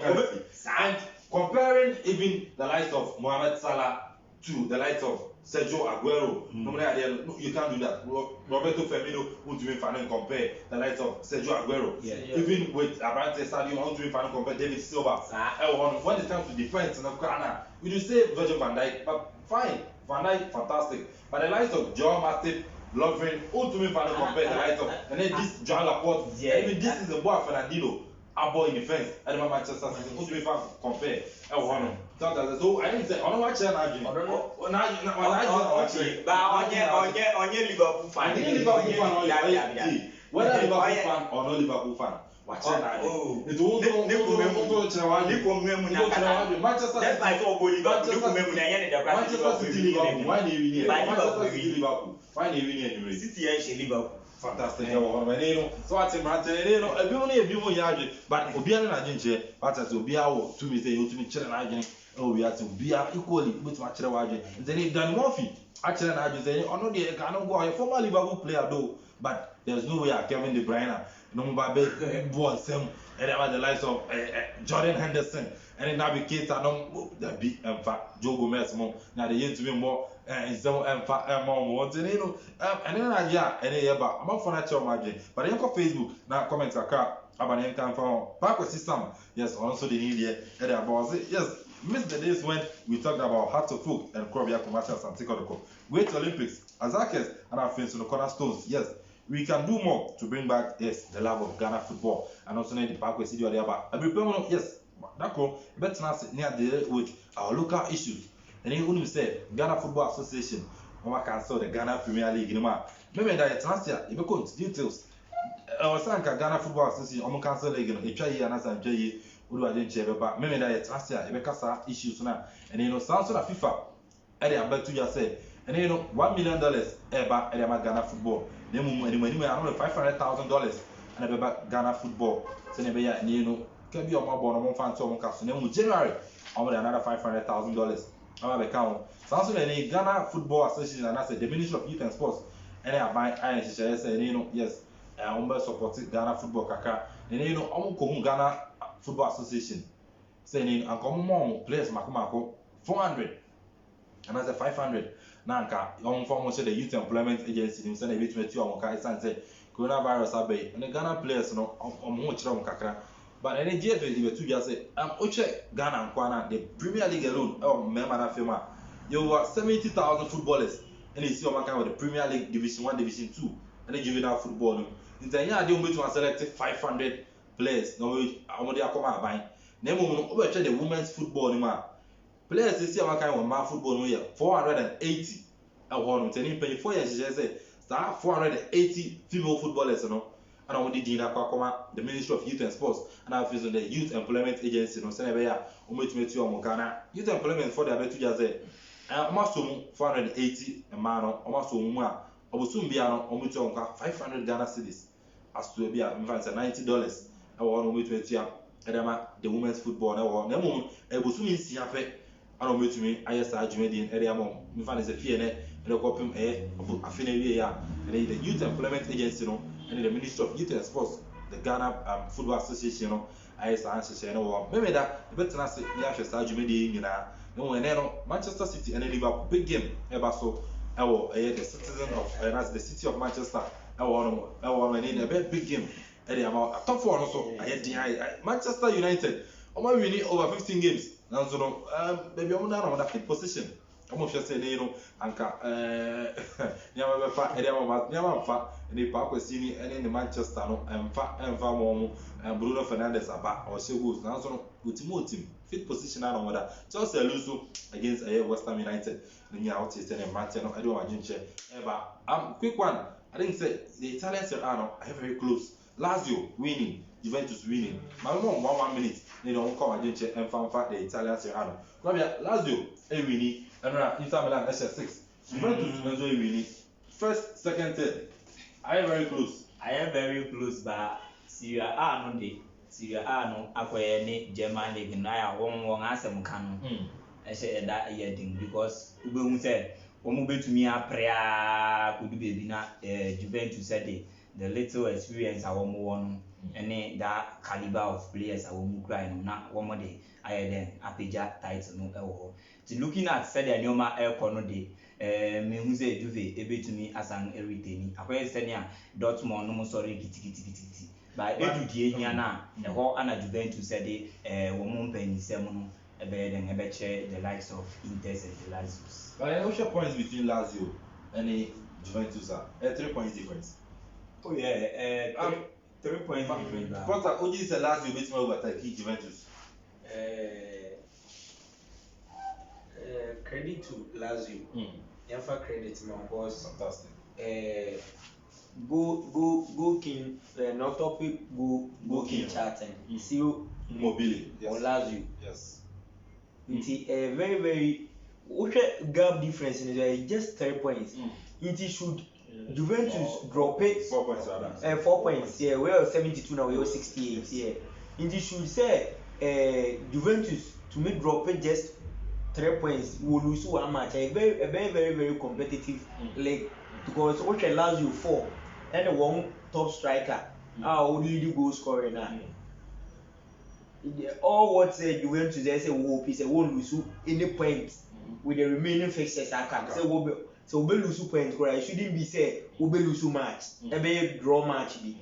currently and comparing even the likes of Mohamed Salah to the likes of Sergio Aguero. Normally, you can't do that. Roberto Firmino won't even compare the likes of Sergio Aguero. Even with Abrante Sadio, won't even compare David Silva. When it comes to defense, you do say Virgil van Dijk, but fine, Van Dijk, fantastic. But the likes of Joao Matip, Lovren, ultimate fan compare the likes of, and then this Joan Laporte, even this is the boy Fernandinho, a boy in defense, and my Manchester City, ultimate fan compare. So I didn't say, I don't watch that. I don't know. On your Liverpool fan. Whether Liverpool fan or not Liverpool fan. Watch that. It won't Manchester City Liverpool. Why do you win? Manchester City Liverpool. Why do you win? City and Liverpool. Fantastic. So I say, but Obiano na jinje, but as Obiawo, to me say, you to me children, oh, we have to be equally with my children. Then if Dan Murphy, actually, I just say, oh no, they cannot go. A former Liverpool player, though, but there's no way Kevin De Bruyne, no Mbappe, boy, Sam, and about the likes of Jordan Henderson, and then navigate, I don't that be, in fact, Joe Gomez, more, now they used to be more. And so more and then yeah, and yeah, but I'm not for natural margin. But then go Facebook now comments are crap about any time for back with system. Yes, also the need here and about it. Yes, missed the days when we talked about Hearts of Oak and Krobia commercials and Tikotoko. Great Olympics, Azakes and our friends on the cornerstones. Yes, we can do more to bring back yes the love of Ghana football and also the park with City or the other. Every permanent yes, that's cool. Better not near the with our local issues. And then when you say Ghana Football Association, we cancel the Ghana Premier League. Maybe that last year, if you go into details, I saying Ghana Football Association, we cancel the league. It's year and as I'm saying, we do not change. But maybe that last year, if you cancel issues now, and you know, sounds like FIFA, and they are about to just say, and you know, $1 million about Ghana football. Then we are $500,000 and about Ghana football. So you know, can be on my board, on fan to on castle. Then January, over another $500,000. I'm account. So the Ghana Football Association and I said the Ministry of Youth and Sports and I buy INCHS and you know yes I'm support Ghana Football Kaka and you know I'm going Ghana Football Association saying I'm come more players Makumako 400 and I said 500 now I'm from the Youth Employment Agency in Sunday between two on Kai say coronavirus abe and the Ghana players no I'm much Kaka. But any GFA, you two just say, Ghana and Kwana, the Premier League alone, Memana Fema, you were 70,000 footballers, and you see with the Premier League Division 1, Division 2, and then juvenile football. In the year, they will select 500 players. No, I'm going to come out buying. Then we will the women's football. Players this year, my football, 480. I want to tell you, 4 years, she say, 480 female footballers, you know. And I did the Ministry of Youth and Sports, and I feel the Youth Employment Agency. No, say we are Ghana Youth Employment for the better just say. Almost 480 a man, almost more. Obusun biano, almost $500 Ghana cedis. As to be $90. I want to the women's football. Now, no more. Obusun is yape. I don't meet me. I just argument in area more. Me find is a fear and the copy and the Youth Employment Agency. No. And the Ministry of Youth and Sports, the Ghana Football Association, I say, no, maybe that the better not say, Manchester City and Liverpool big game ever so. The citizen of the city of Manchester. I want a big game. Top 4 also. Manchester United. I'm winning over 15 games. Now, so maybe I'm not on that position. I'm just saying, you know, Anka, Yamafa, and the Park was seen and in the Manchester, and Farmo, and Bruno Fernandes about or so good. Now, so with team, fit position on whether Chelsea Luso against West Ham United, and you out is and Martin, I don't want to ever. Quick one, I didn't say the Italians are very close. Lazio winning, Juventus winning. My mom 1 minute, they don't come against and found the Italians are Lazio, a winning. Inter Milan SS6. Juventus winning. First, second, third. I am very close. But Syria are no day. Syria are no acquire German League. Now, one answer can. I said that year thing because Ube said, when we to me a prayer could be Juventus said the little experience I want one and that caliber of players I won't cry not one more day. I then Apija title no. Looking at said the Nyoma air corner day, me who say Juve able to me as an everything. Acquire Senia Dortmund no sorry kitty. But Edu Diana, the whole Anna Juventus said woman penny semono a bed and a betche the likes of Inter and the Lazio. But I know your points between Lazio any Juventus are 3 points difference. Oh yeah, 3 points difference. But Oji is the last you beat me over Juventus. Credit to Lazio. Yafa credit my boss. Fantastic. Go king not topic go king chatting. See you Immobile. Yes. On Lazio. Yes. It's a very very gap difference in just 3 points. It should Juventus drop it 4 points rather. 4 points. Yeah, we are 72 now. We are 68. Yeah, it should say Juventus to make drop it just 3 points. We will lose one match. A very competitive league because Oche Lazio 4 and one top striker. Only goal scorer now. All what Juventus they say hope is won't lose any points with the remaining fixtures. I can say so we lose point. It shouldn't be say we lose match. Be draw match be.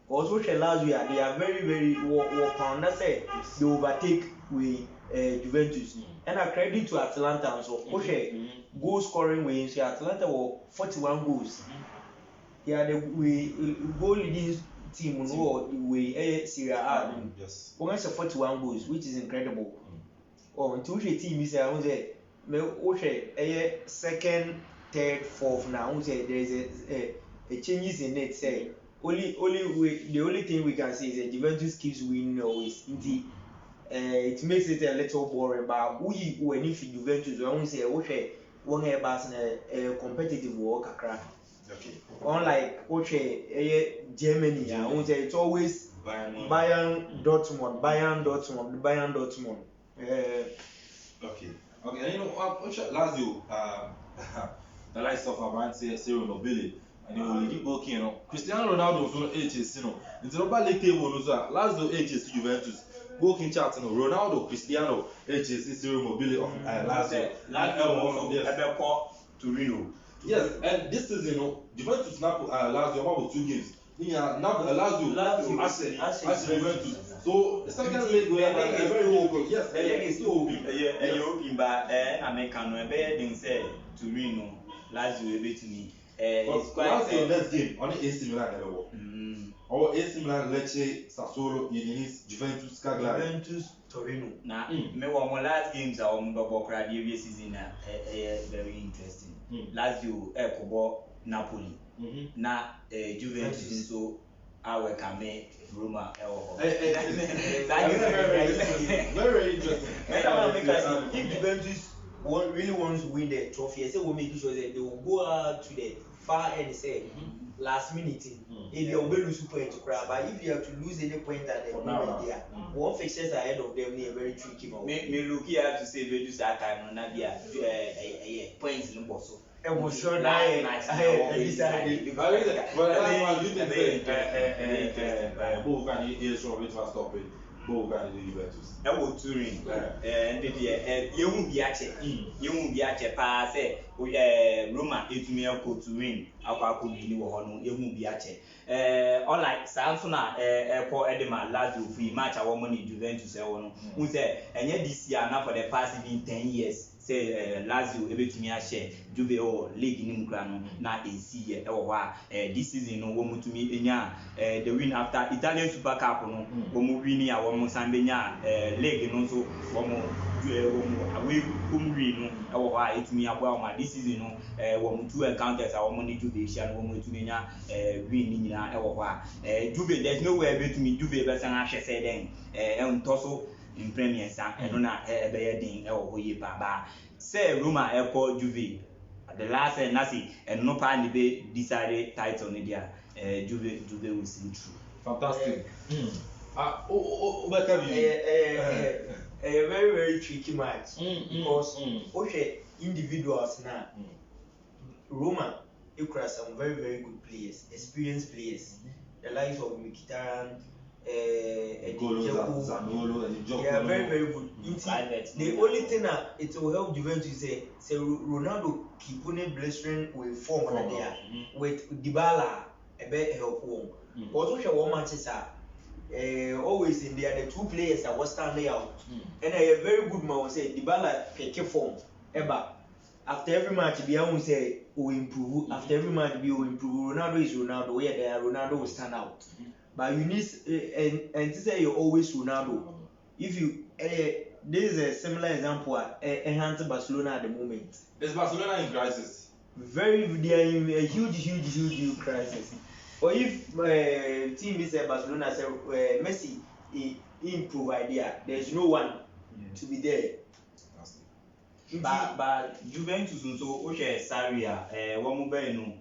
Because what Lazio they are very pound. That's say they overtake with Juventus. And I credit to Atalanta so goal scoring way. So Atalanta were 41 goals. They are the goal leading team we Serie A. Yes. We have 41 goals, which is incredible. Until the team is second, third, fourth now. There is a changes in it. Say the only thing we can say is that Juventus keeps winning always. It makes it a little boring. But when if Juventus, I won't say one a competitive work. Okay. Unlike Germany, I won't say it's always Bayern Dortmund. Okay. And you know, Lazio, the likes of Avance, Ciro Nobile, and you will go, you know, Cristiano Ronaldo from HS, you know, in the Europa League table, Lazio HS Juventus, Walking chart, Ronaldo, Cristiano, HS, Ciro Mobile of Lazio, Lazio, Torino. Yes, and this season, you know, Juventus now Lazio about 2 games. Now Lazio actually Juventus. So the second leg we are very open. Yes, the leg is still open. And you're open, but American no better say Torino, Lazio ebe to me. It's quite Lazio next game on AC Milan level. Or AC Milan, Lecce, Sassuolo, Udinese, Juventus, Cagliari. Juventus, Torino. Now, me one last games are on double credit this season. Very interesting. Lazio, Kobo, Napoli. Na Juventus so our Kame, Roma, very interesting. If Juventus really wants to win the trophy, I say we'll make sure that they will go out to the far end, say last minute. If you will lose point to crowd, but if you have to lose any point at the moment there, one fixtures ahead of them, they are very tricky. Me look here to say reduce that time on Nadia points in Bosso. I was sure that I decided. But that's you think both can you show which was stopping. Both can you Juventus. I will touring and you won't be at it. Pass Roma, it may go to win. Our could be no, you won't be at it. Unlike Samsona, Airport Edema, Lazio, free match our money Juventus, who said, and yet this year now for the past 10 years. Say Lazio able to me a share Juve or league in Grano na AC this season no one to me the win after Italian Super Cup no one winning a one Sambenya league no so one away home win no it me about this season no one 2 encounters our money Juve share one to me win in Juve there's no way able to me Juve better say then and Tosso in Premier and not a bedding or Baba. Say Roma Airport Juve. The last Nasi and no pan debate decided title in India. Juve will see through. Fantastic. A very tricky match because individuals now. Roma, you cross some very good players, experienced players. The likes of Mkhitaryan. Zaniolo and they are very good. The only thing that it will help Juventus is say Ronaldo keep on blistering with form there with Dybala a bit help one. Also, one matches are always in there. The 2 players that was standing out, and a very good man will say Dybala pick form. Eba after every match be who say we improve, after every match be we improve. Ronaldo is Ronaldo, where there Ronaldo will stand out. But you need and to say you're always Ronaldo. If you this is a similar example enhance Barcelona at the moment. Is Barcelona in crisis? They are in a huge crisis. Or if team is Barcelona say Messi he improve idea, there's no one to be there. But Juventus nso o hwe Sarri a wo mo ba no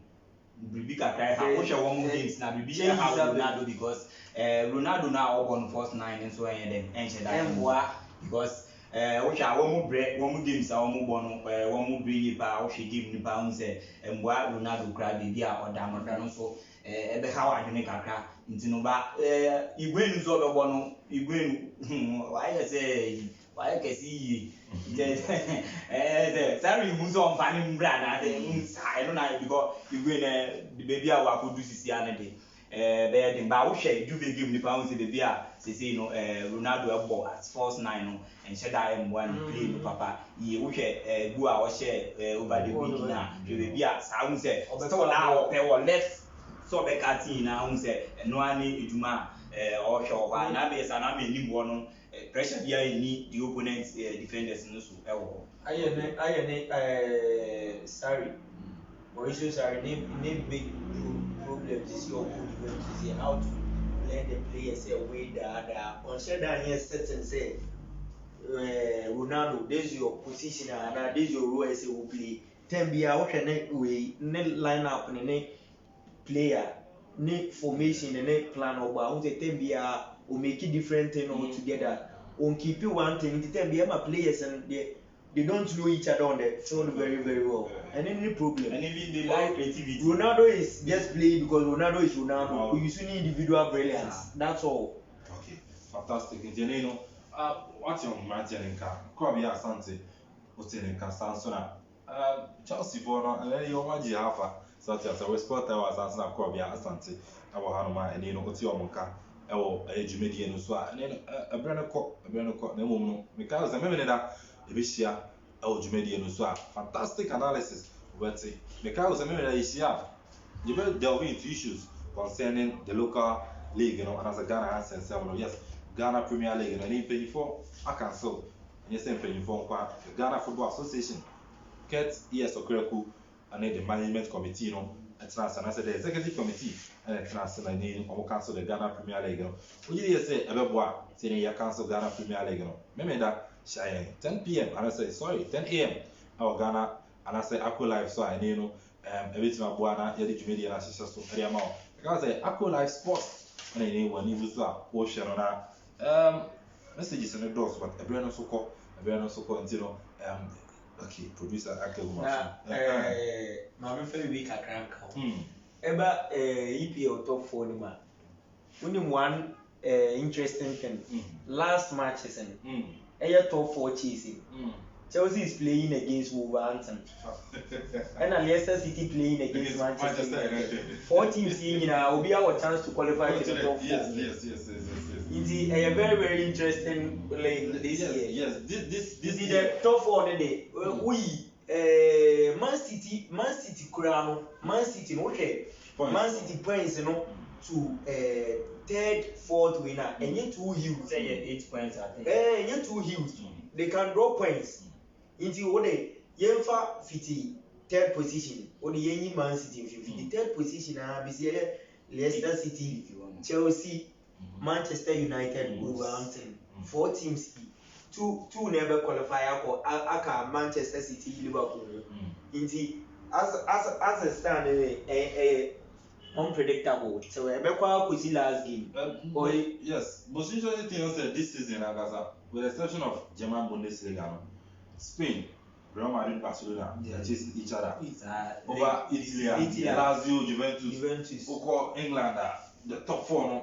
bibi kakra ha o hwe wo mo games na bibi e ha Ronaldo because Ronaldo na o born first 9 nso en dem en che that because o hwe wo mo bre wo mo games a wo mo born wo mo bre ni pa o hwe game ni pa un se emboa Ronaldo kra bibi a oda no so ebe ha wa adwene kakra nti no ba igwe nso obegbo no igwe why say why kesi yi Sarri who's on fanning brand, I don't know because you win the baby I could do CCND. There in Bauche, you give the pounds in the beer, Cicino, Ronaldo ball as first 9 and said I am one play no papa. You wish go our share over the week now. You will be as I would say, so now there were less so back at now, say, no one need to ma or show one. Nabes and I mean, one. Pressure behind need the opponent's defenders in this sorry. Mauricio Sarri name big problems is your good how to let the players away that on that here set and say Ronaldo, this is your position and this is your role as a will play. Then be out and way line up and player, need formation and plan over. Then be will make it different thing altogether. On keep you one thing, to tell me my players and they don't know each other on the field very well. And any problem. And even they like creativity. Ronaldo is just playing because Ronaldo is Ronaldo. We usually need individual brilliance. That's all. Okay, fantastic. And you know, what's your imagine in car? Kobe Asante, what's in car Sansona? Chelsea for and then you imagine half such as a respect was Asana Kobe Asante, our Hanuma, and you know, what's your mocha. Ewo ejumedi no so a ne ebrane ko na mom no because I remember that ebehia ewo jumedi no so a fantastic analysis but because I remember that isia you will delve into issues concerning the local league, you know, and as a Ghana has said yes, Ghana Premier League, and in 24 I cancel and yes in 24 the Ghana Football Association Kurt Okreku and the management committee, you know, and the executive committee and the name or cancel the Ghana Premier League. Would you say Ebeboa saying you cancel Ghana Premier League? Remember that shy 10 p.m. and I say sorry 10 a.m. our Ghana and I say Aqua Live so I know everything my Buana Yadi Media and so area more because I Aqua Live Sports and I know when you was ocean on messages in the doors but a brand so called until okay, producer my very weak at Rank. Eba EPL top 4 ma. Only one interesting thing. Last match is in top 4 chasing. Chelsea is playing against Wolverhampton. And Leicester City playing against Manchester United. 4 teams in will be our chance to qualify for the top 4. Yes. It's a very interesting league this year. Yes, this is the top 4 today. Man City Kurano, Man City okay. Man City points to third, fourth winner and yet 2 hills. Say 8 points I think. Yet 2 hills. They can draw points. Into what they Yenfa 50 third position. Or the Yenny Man City 50 third position Leicester City, Chelsea, Manchester United, Wolverhampton. 4 teams. Two never qualify for Aka Manchester City, Liverpool. Indeed, as a stand unpredictable. So Rebecca could see last game. Yes, most interesting thing is this season, with the exception of German Bundesliga, Spain, Real Madrid, Barcelona, chase each other. Over Italy, Lazio, Juventus, England, the top 4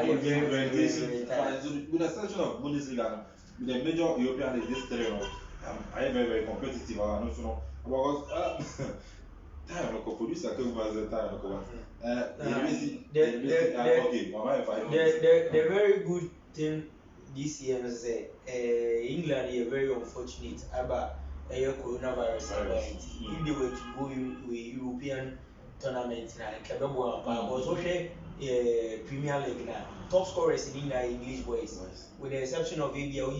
with the exception of Bundesliga. With the major European league, this 3, I am very competitive. I don't know because producer the very good thing this year is England is very unfortunate. But coronavirus if they were to go to a European tournament na kebebo because also Premier League na top scorers in English boys with the exception of Aguero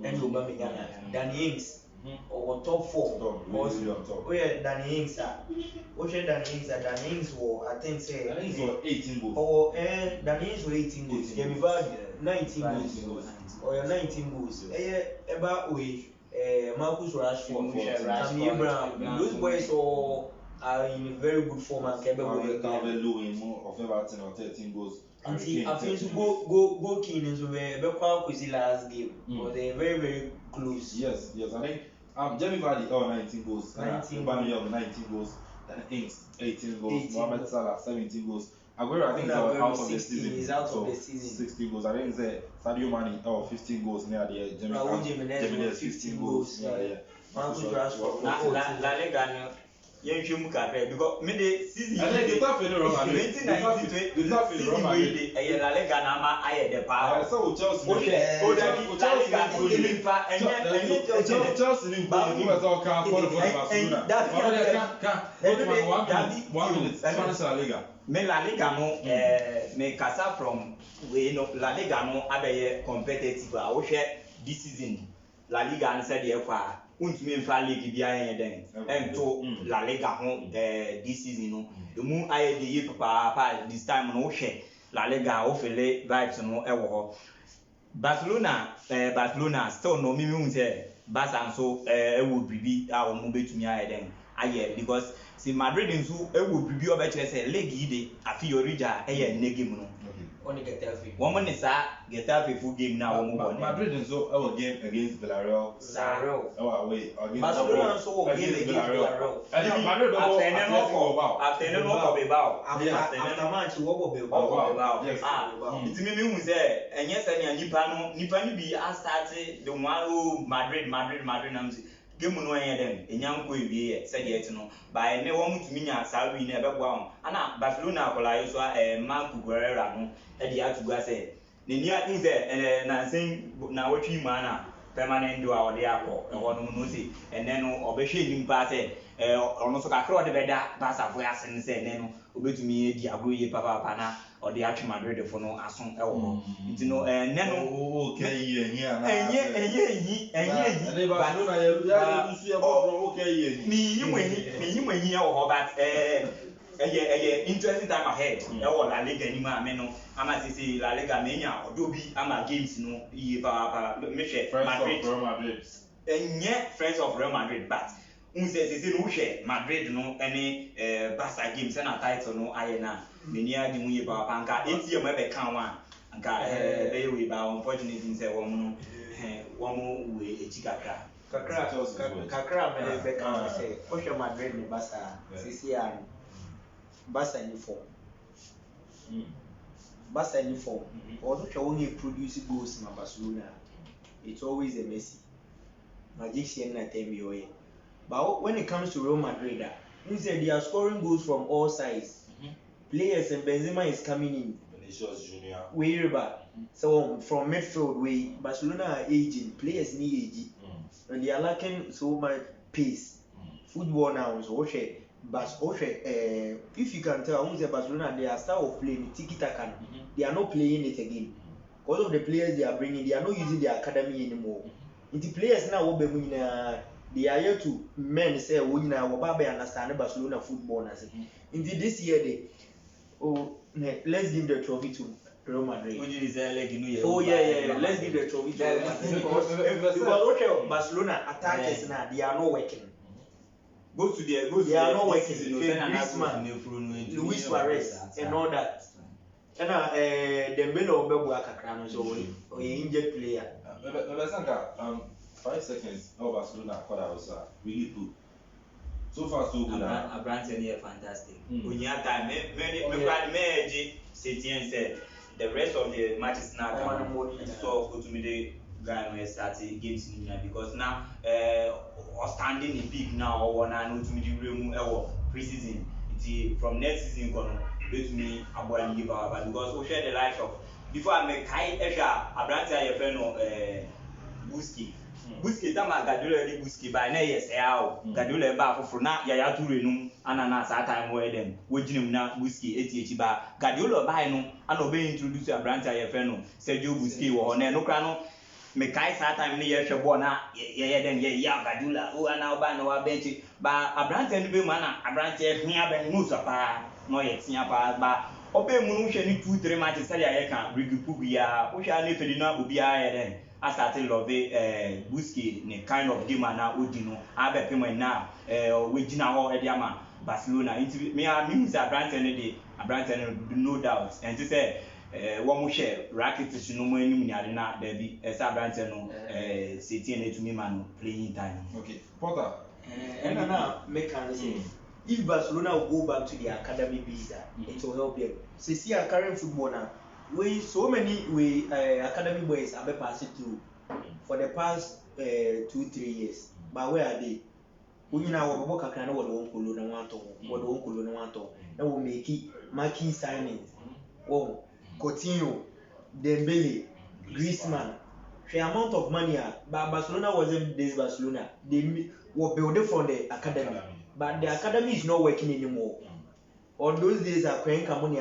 and Aubameyang. Danny Ings or top 4 Danny Ings Danny Ings were I think say 18 goals or Danny Ings were 18 goals Jamie Vardy 19 goals or 19 goals about we Marcus Rashford Tammy Abraham those boys are in very good form and Calvert-Lewin of Everton or 13 goals. I think go keen into the last game. But they're very close. Yes. I think Jamie Vardy 19 goals. 19 goals. Then Ings 18 goals. Mohamed Salah 17 goals. Aguero I think is out of the season. He's out of the season. 60 goals. I think Sadio Mane 15 goals near the end. Raul Jimenez 15 goals. Yeah. Marcus Rashford. La Liga yɛnhwɛ mu kakra because me de season yi de ta feel wrong and ɛyɛ La Liga na ama ayɛ de paa so Chelsea La Liga nipa Chelsea ni ba ni ba so kan for Barcelona one minute Spanish La Liga me La Liga no me kasa from we no La Liga no abɛyɛ competitive a wohwɛ this season La Liga no sɛ deɛ kɔ a untumi mfa league bi ayɛ den ento La Liga ho this season no emu ayɛ de ye papa this time no hwɛ La Liga o fele vibes no ɛwɔ hɔ Barcelona still no me hu sɛ Barca nso ɛwɔ bibi a wɔn betumi ayɛ den ayɛ because si Madrid nso ɛwɔ bibi ɔbɛkyerɛ sɛ league yi de afi orija ɛyɛ ne game no on Getafe. Woman is Getafe full game now. Madrid is our game against Villarreal. Our way against Barcelona so game against Villarreal. Madrid after match Bilbao. It's me who say and yes and Nipa be I started the one Madrid game no yen dem enyam ko ewie said yet no by ne wo mutumi nya sawi na ebe gwa ana Barcelona akola so Marco Guerrero no e dey atugua say ne nia think say na sen na wotwi ma na permanent do a ode akọ e ho no say ene no obehwe nimpa say ono so kakra ode beda Barca fo ase ne say ene no obetumi edi agro ye papa na ode atwe Madrid fo no aso e wo nti no ne no okay here enye Barcelona ya lusu ya bro okay here mi yimwenyi e wo but interesting time ahead e wo La Liga ni ma me no ama sisi La Liga menya odobi ama games no iye papa me hwe Madrid enye friends of Real Madrid but unse sisi no hwe Madrid no ene Barca games na title no aye na meni adi mu ye papa nka ATM e be kan wa nka be we ba unfortunately say won we echikakra kakra me be kan say hwe Madrid ni Barca sisi ya Barca uniform although they only produce goals in Barcelona it's always a Messi magician na tell me but when it comes to Real Madrid you say they are scoring goals from all sides players and Benzema is coming in Vinicius Junior wherever so from midfield way Barcelona are aging players need aging and they are lacking so much pace football now so okay. But if you can tell, Barcelona their style of playing tiki-taka, they are not playing it again. Because of the players they are bringing, they are not using their academy anymore. The players now they are here to men say we now understand Barcelona football. Until this year let's give the trophy to Real Madrid. Let's give the trophy to Real Madrid. Because Barcelona attackers now they are not working. Go to they are not working. Griezmann, Luis Suarez, and all that. And Dembele obegwa kakra no so we injured player. 5 seconds. Barcelona was really good. So far so good. Abrante here fantastic. Unya time me Setien said the rest of the matches now so go to me the guy no start games in because now standing in peak now or na no to me the real pre-season from next season kono let me aboli give our because we share the life of before I make high extra Abrante here friend no Busquets Busquets tama Guardiola di Busquets ba na yes how Guardiola ba foforo na Yaya Toure no ana na sa time wo dem wo ginam na Busquets eti ba Guardiola ba no ana obe introduce Abrante aye fe no Sergio Busquets wo ho na no kra no me kai sa time ni ye hwe ball na ye dem ye ya Guardiola o ana oba na wa bench ba Abrante no be mu ana Abrante hia ben mu so pa no ye tia pa ba obe mu no hwe ni 2-3 matches say ye kan Ricky Pugu ya wo hwa na Ferdinand obi aye dem I started love Busquets ne kind of game na odi no abepem na we gina ho e dia ma Barcelona into me say Abrante no doubt and to say wo mo share Rakitic no mo anim nyare na da bi say Abrante no Setien na tumi ma no playing time. Okay, Porter. And now make can say if Barcelona will go back to the academy visa, it will help them. So see our current football now. We so many academy boys have been passing through for the past 2-3 years. But where are they? We now work a kind of one color and one tone, what one color and one tone. Now we make it marquee signings. Oh, Coutinho, Dembele, Griezmann. The amount of money, but Barcelona wasn't this Barcelona. They were building from the academy, but the academy is not working anymore. On those days, I couldn't come on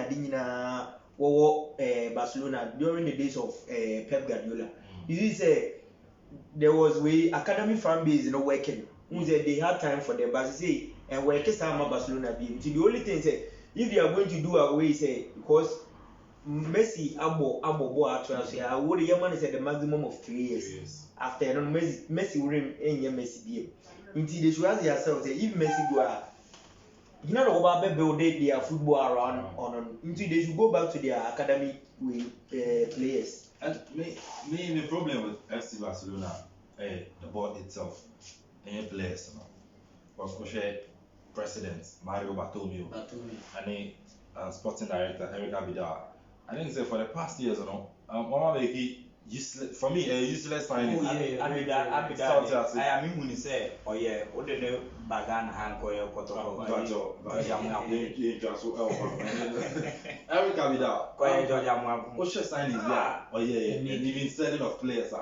Barcelona during the days of Pep Guardiola. You see, there was way academy fan base not working. They had time for them, but say and work time Barcelona be. The only thing say if they are going to do away say because Messi abo actually say I would Yaman said the maximum of 3 years. After Messi will remain Messi be. Until they should ask themselves say if Messi go you know about build their football around on until they should go back to their academy with players. And the problem with FC Barcelona, the board itself, and players, was president Mario Bartomeu and the sporting director Eric Abidal. I think say for the past years, Mama make useless for me useless signing. Abidal I am who say oh yeah what the bagan hand ko ye kotoko Eric Abidal ko ye Georgia mo what should signing yeah oh yeah and even selling of players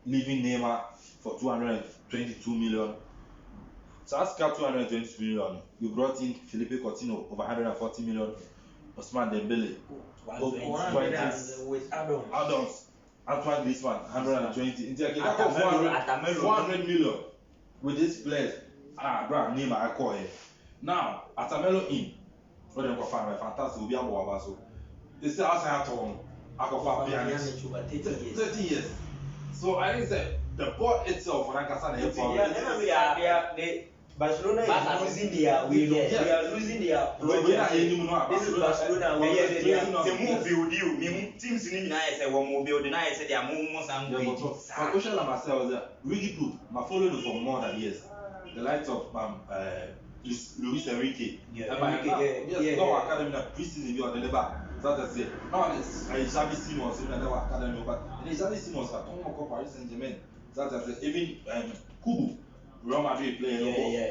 leaving Neymar for 222 million. So as cap 222 million, you brought in Felipe Coutinho over 140 million, Ousmane Dembele 120 with add-ons. Antoine Griezmann 120. Atamelo 400 million with these players. Bro, name I call here. Now, Atamelo in. For them go find fantastic. We be able to so. They say outside at home. I go for 30 years. So I think that the board itself, when I can say Barcelona is losing their way. They are losing their project. This is Barcelona. The move build you. Teams in say one more build. I say they are more some way. My question on myself is really good. My following for more than years. The likes of Luis Enrique. Yes. No academy na preseason be on the back. So that say no it's Xavi Simons in the academy, but Xavi Simons got come Paris Saint-Germain. So that say even Kubu. Real Madrid playing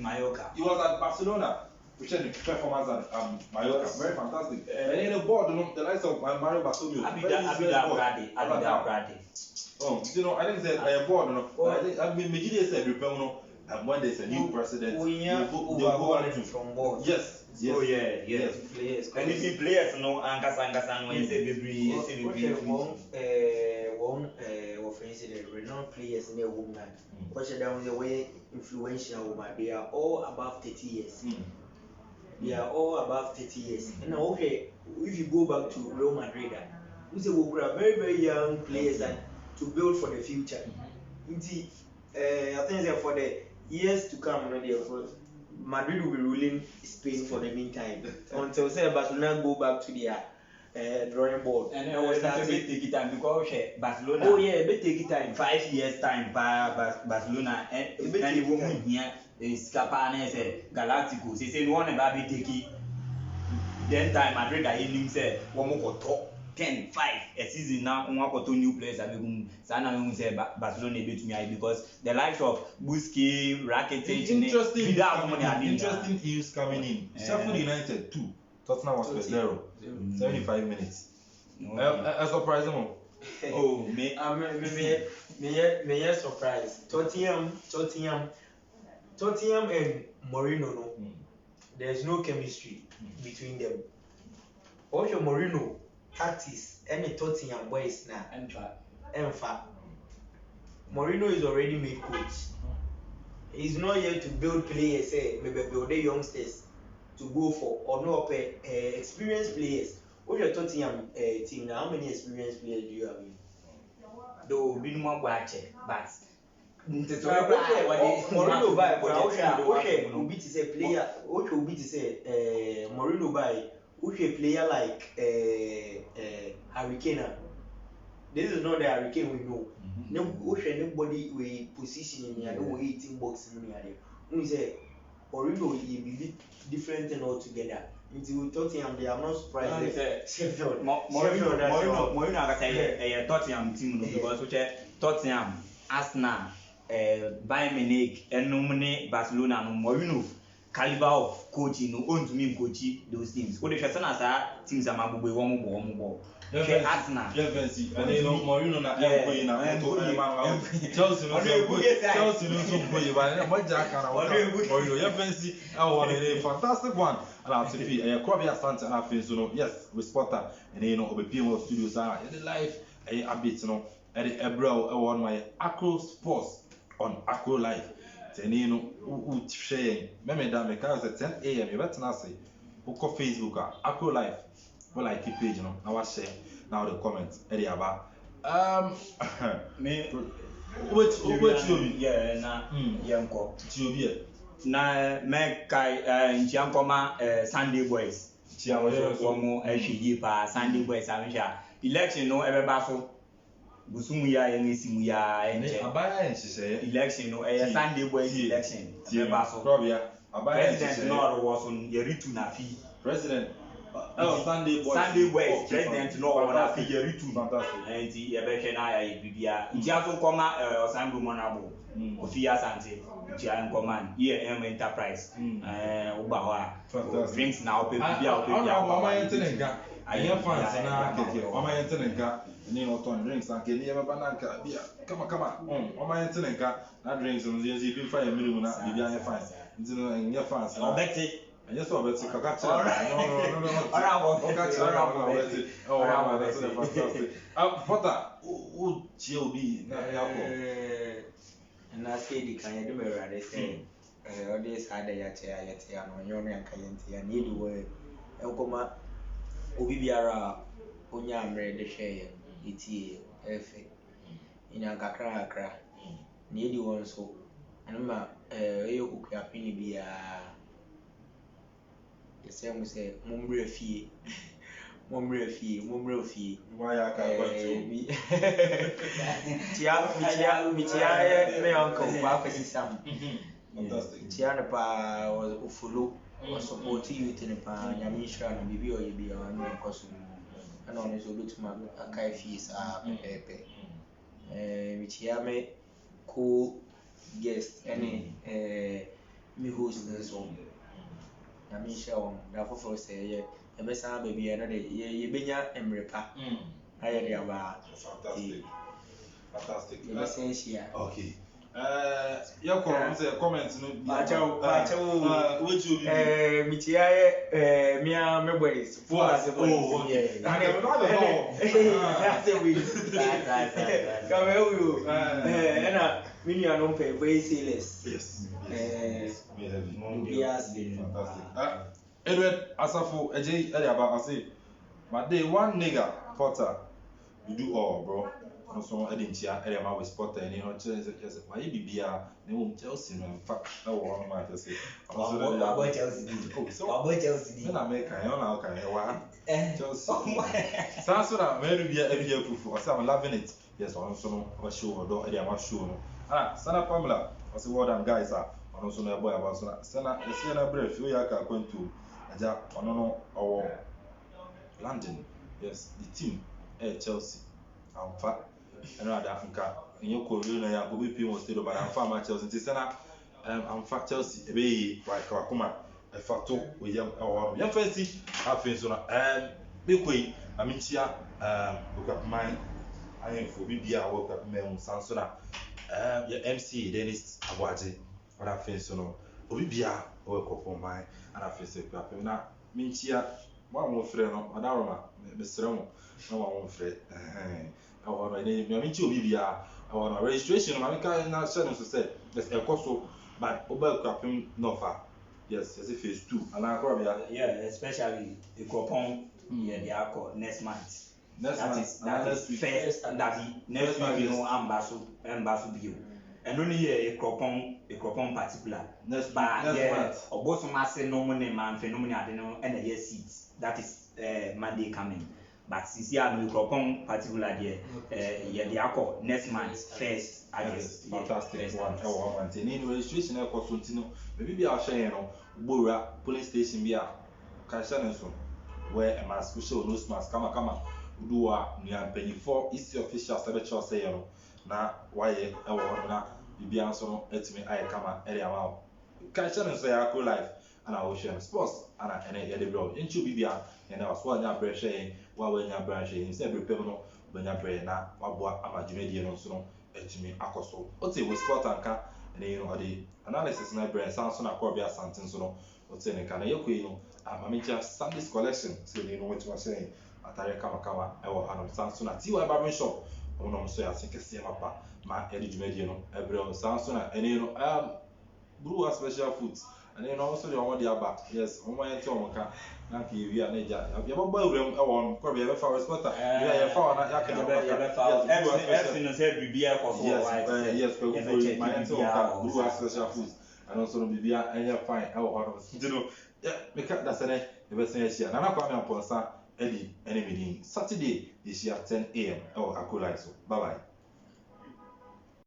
Mallorca. He was at Barcelona, which had the performance at Mallorca, very fantastic. And then the board, the likes of Mario Bartomeu. Abidal Brady. Oh, I think that board, I mean, Majid said, and when there's a new president, they go from board. Yes. Oh yes. Players. And if players no Angasa when you say baby, one of the renowned players in the woman. Watch down the way influential woman. They are all above 30 years. They are all above 30 years. And okay, if you go back to Real Madrid, we say we are very, very young players and to build for the future. Indeed, I think that for the years to come, Madrid will be ruling Spain for the meantime until say Barcelona go back to their drawing board. And then we start to take it time because Barcelona. Oh yeah, they take it time. 5 years time Barcelona and the woman here is Capane say Galactico. Say no one ever be take it. Then time Madrid I him say one more talk 10-5 a season now one or two new players have been say Barcelona beat me because the likes of Busquets, Rakitic, interesting news coming in. Sheffield United 2, Tottenham was 0. 75 minutes. A surprising one. Oh, me Me surprise. Tottenham and Mourinho no. There's no chemistry between them. Also Mourinho tactics and Tottenham boys now. In fact, Mourinho is already made coach. He's not here to build players, maybe build the youngsters to go for or no experienced players. What's your Tottenham team now? How many experienced players do you have? Though minimum watch, but Mourinho by okay, Ubi to say player, okay, Ubi to say Mourinho by okay player like Harry Kane. This is not the Harry Kane we know. No, nobody we position him here, no 18 box in here. We say Mourinho will be different and altogether. Until Tottenham, they are not surprised. Sheffield. Mourinho aka say Tottenham team no because which Tottenham, Arsenal, Bayern Munich, and Barcelona no Mourinho caliber of coaching no own to me coach those teams. What the person as teams are mabube one more. Arsenal. Fancy. And you know Mourinho na go na Chelsea no so go but what Jack and Mourinho fancy a fantastic one. And I see Kobe Asante and I feel so no yes we spotter and you know OBPM studios are the live updates no at the Ebro on my Acro Sports on Acro Live. Then you know share me that because at 10 a.m. you better not say who call Facebook Acro Live. Well, I keep page, you know. I was share now the comments. Area about me. What you yeah, na yanko. You na me kai nchiankoma Sunday Boys. Chiawo ehwe pa Sunday Boys amhia. Election no ebeba so. Busumu ya yenisimu ya enche. Abaya enche election no Sunday Boys election. Ebeba so. Probably abaya president no was on yeritu na fi. President Sunday Boys president no wana figure too fantastic and the ebeke na ya bibia ntiaso koma Osambu Monabo Ofia Sante ntia command EM Enterprise ugba ho a drinks na opebia mama yentenga ayen fans na keke mama yentenga ni no ton drinks and keni eba bananka bia kama mama yentenga na drinks no zi bi fa ya mirimu na bibia ayen fans ntino enye fans na obeti. Yes, no. That's fantastic. Potter, who GOB? And I say the kind of rather say, all this had a yate, no, young and Kayanti, and need to wear Elcoma Obibiara, Unyamre, the share, ET, F. In a Kakra, need you also. And you could have been the same we say mumbre fee why I can't me me uncle Bafesi Sam fantastic Tiana pa was ufulu was support you in pa nyamisha no bibi o yebi anu koso ana ono so lutuma akai fees pepe me co guest any me host so Namisha on that for say ebesa baby no de ye benya emrepa aye de aba fantastic okay your comments no pacha which you mitia mia meboys for as a boy that's a we come you na mini anon pay very serious yes fantastic Edward Asafo Eje Eliaba I say my day one nigga Potter you do all bro no so edintia Eliaba we spotter and you know just my bibia na won Chelsea no in fact na wo no ma say about Chelsea na make kan na kan wa Chelsea so na me bibia ebia kufu I say I'm loving it yes on so no show do Eliaba show no sana Pamela I say well done guys also no boy about so sana the see na brief we aka kwantu aja ono no owo London yes the team Chelsea amfa eno ada nka enye ko ri na ya go be pimo stadium but amfa ma Chelsea nti sana amfa Chelsea ebe yi wa kuma efato we yam owo yam fancy afen so na be koi amintia oka man ahemfo bibia a wɔkɔ pɛm sanso na yɛ MC Dennis Agwaje ɔda afei so no obibia wɔkɔ pɔman ana afei so pɛm na menkyia mo a mo frɛ no adaroma mesrɛ mo na mo frɛ ɛwɔ no ɛne menkyia obibia ɛwɔ no registration no mameka na hyɛ no so sɛ ɛkɔ so but oba kwapem nofa yes as if phase 2 and yeah, especially the Kropon yeah they are called next month. That is first that next week you know ambassador bio. And only a Kropon particular. Next but yeah, month. Obosoma say no money man phenomena I don't know and the seats. That is Monday coming. But since you have the Kropon particular there, yeah they are called next month first. Yes, fantastic one. In registration Continue. Maybe be our share Bora police station be a Kashanson where a mask show no mask kama do a near penny for is the official saboteur say na why na be answer et me I come area amount. Kashan say I cool life and I will share sports and I the blog. In you be and I was one ya bread sharing while when ya branch in every pebble when ya bread na wabua amajimedi no so etimi akoso ote we sport anka ene you know the analysis na brain sounds na kwa bia something so no ote ne kana yekwe you know amamecha Sundays collection so you know what you are saying atare kama ewo hanom sounds na TY Barbering Shop ono so ya sekese mapa ma edi dwumadi no ebre sounds na ene you know brew special foods and then also the one the aba yes omo yente omo ka na ka wi a na ja ya baba urem e won ko be fa respecta ya fa na ya ka ya fa FC no say bibia ko so right yes ko for my yente omo ka brew special foods and also no bibia enya fine e wo hono you know yeah me ka da sene e be sen ya na kwa me aponsa edi enemy Saturday this year 10 am e wo Akola so bye bye.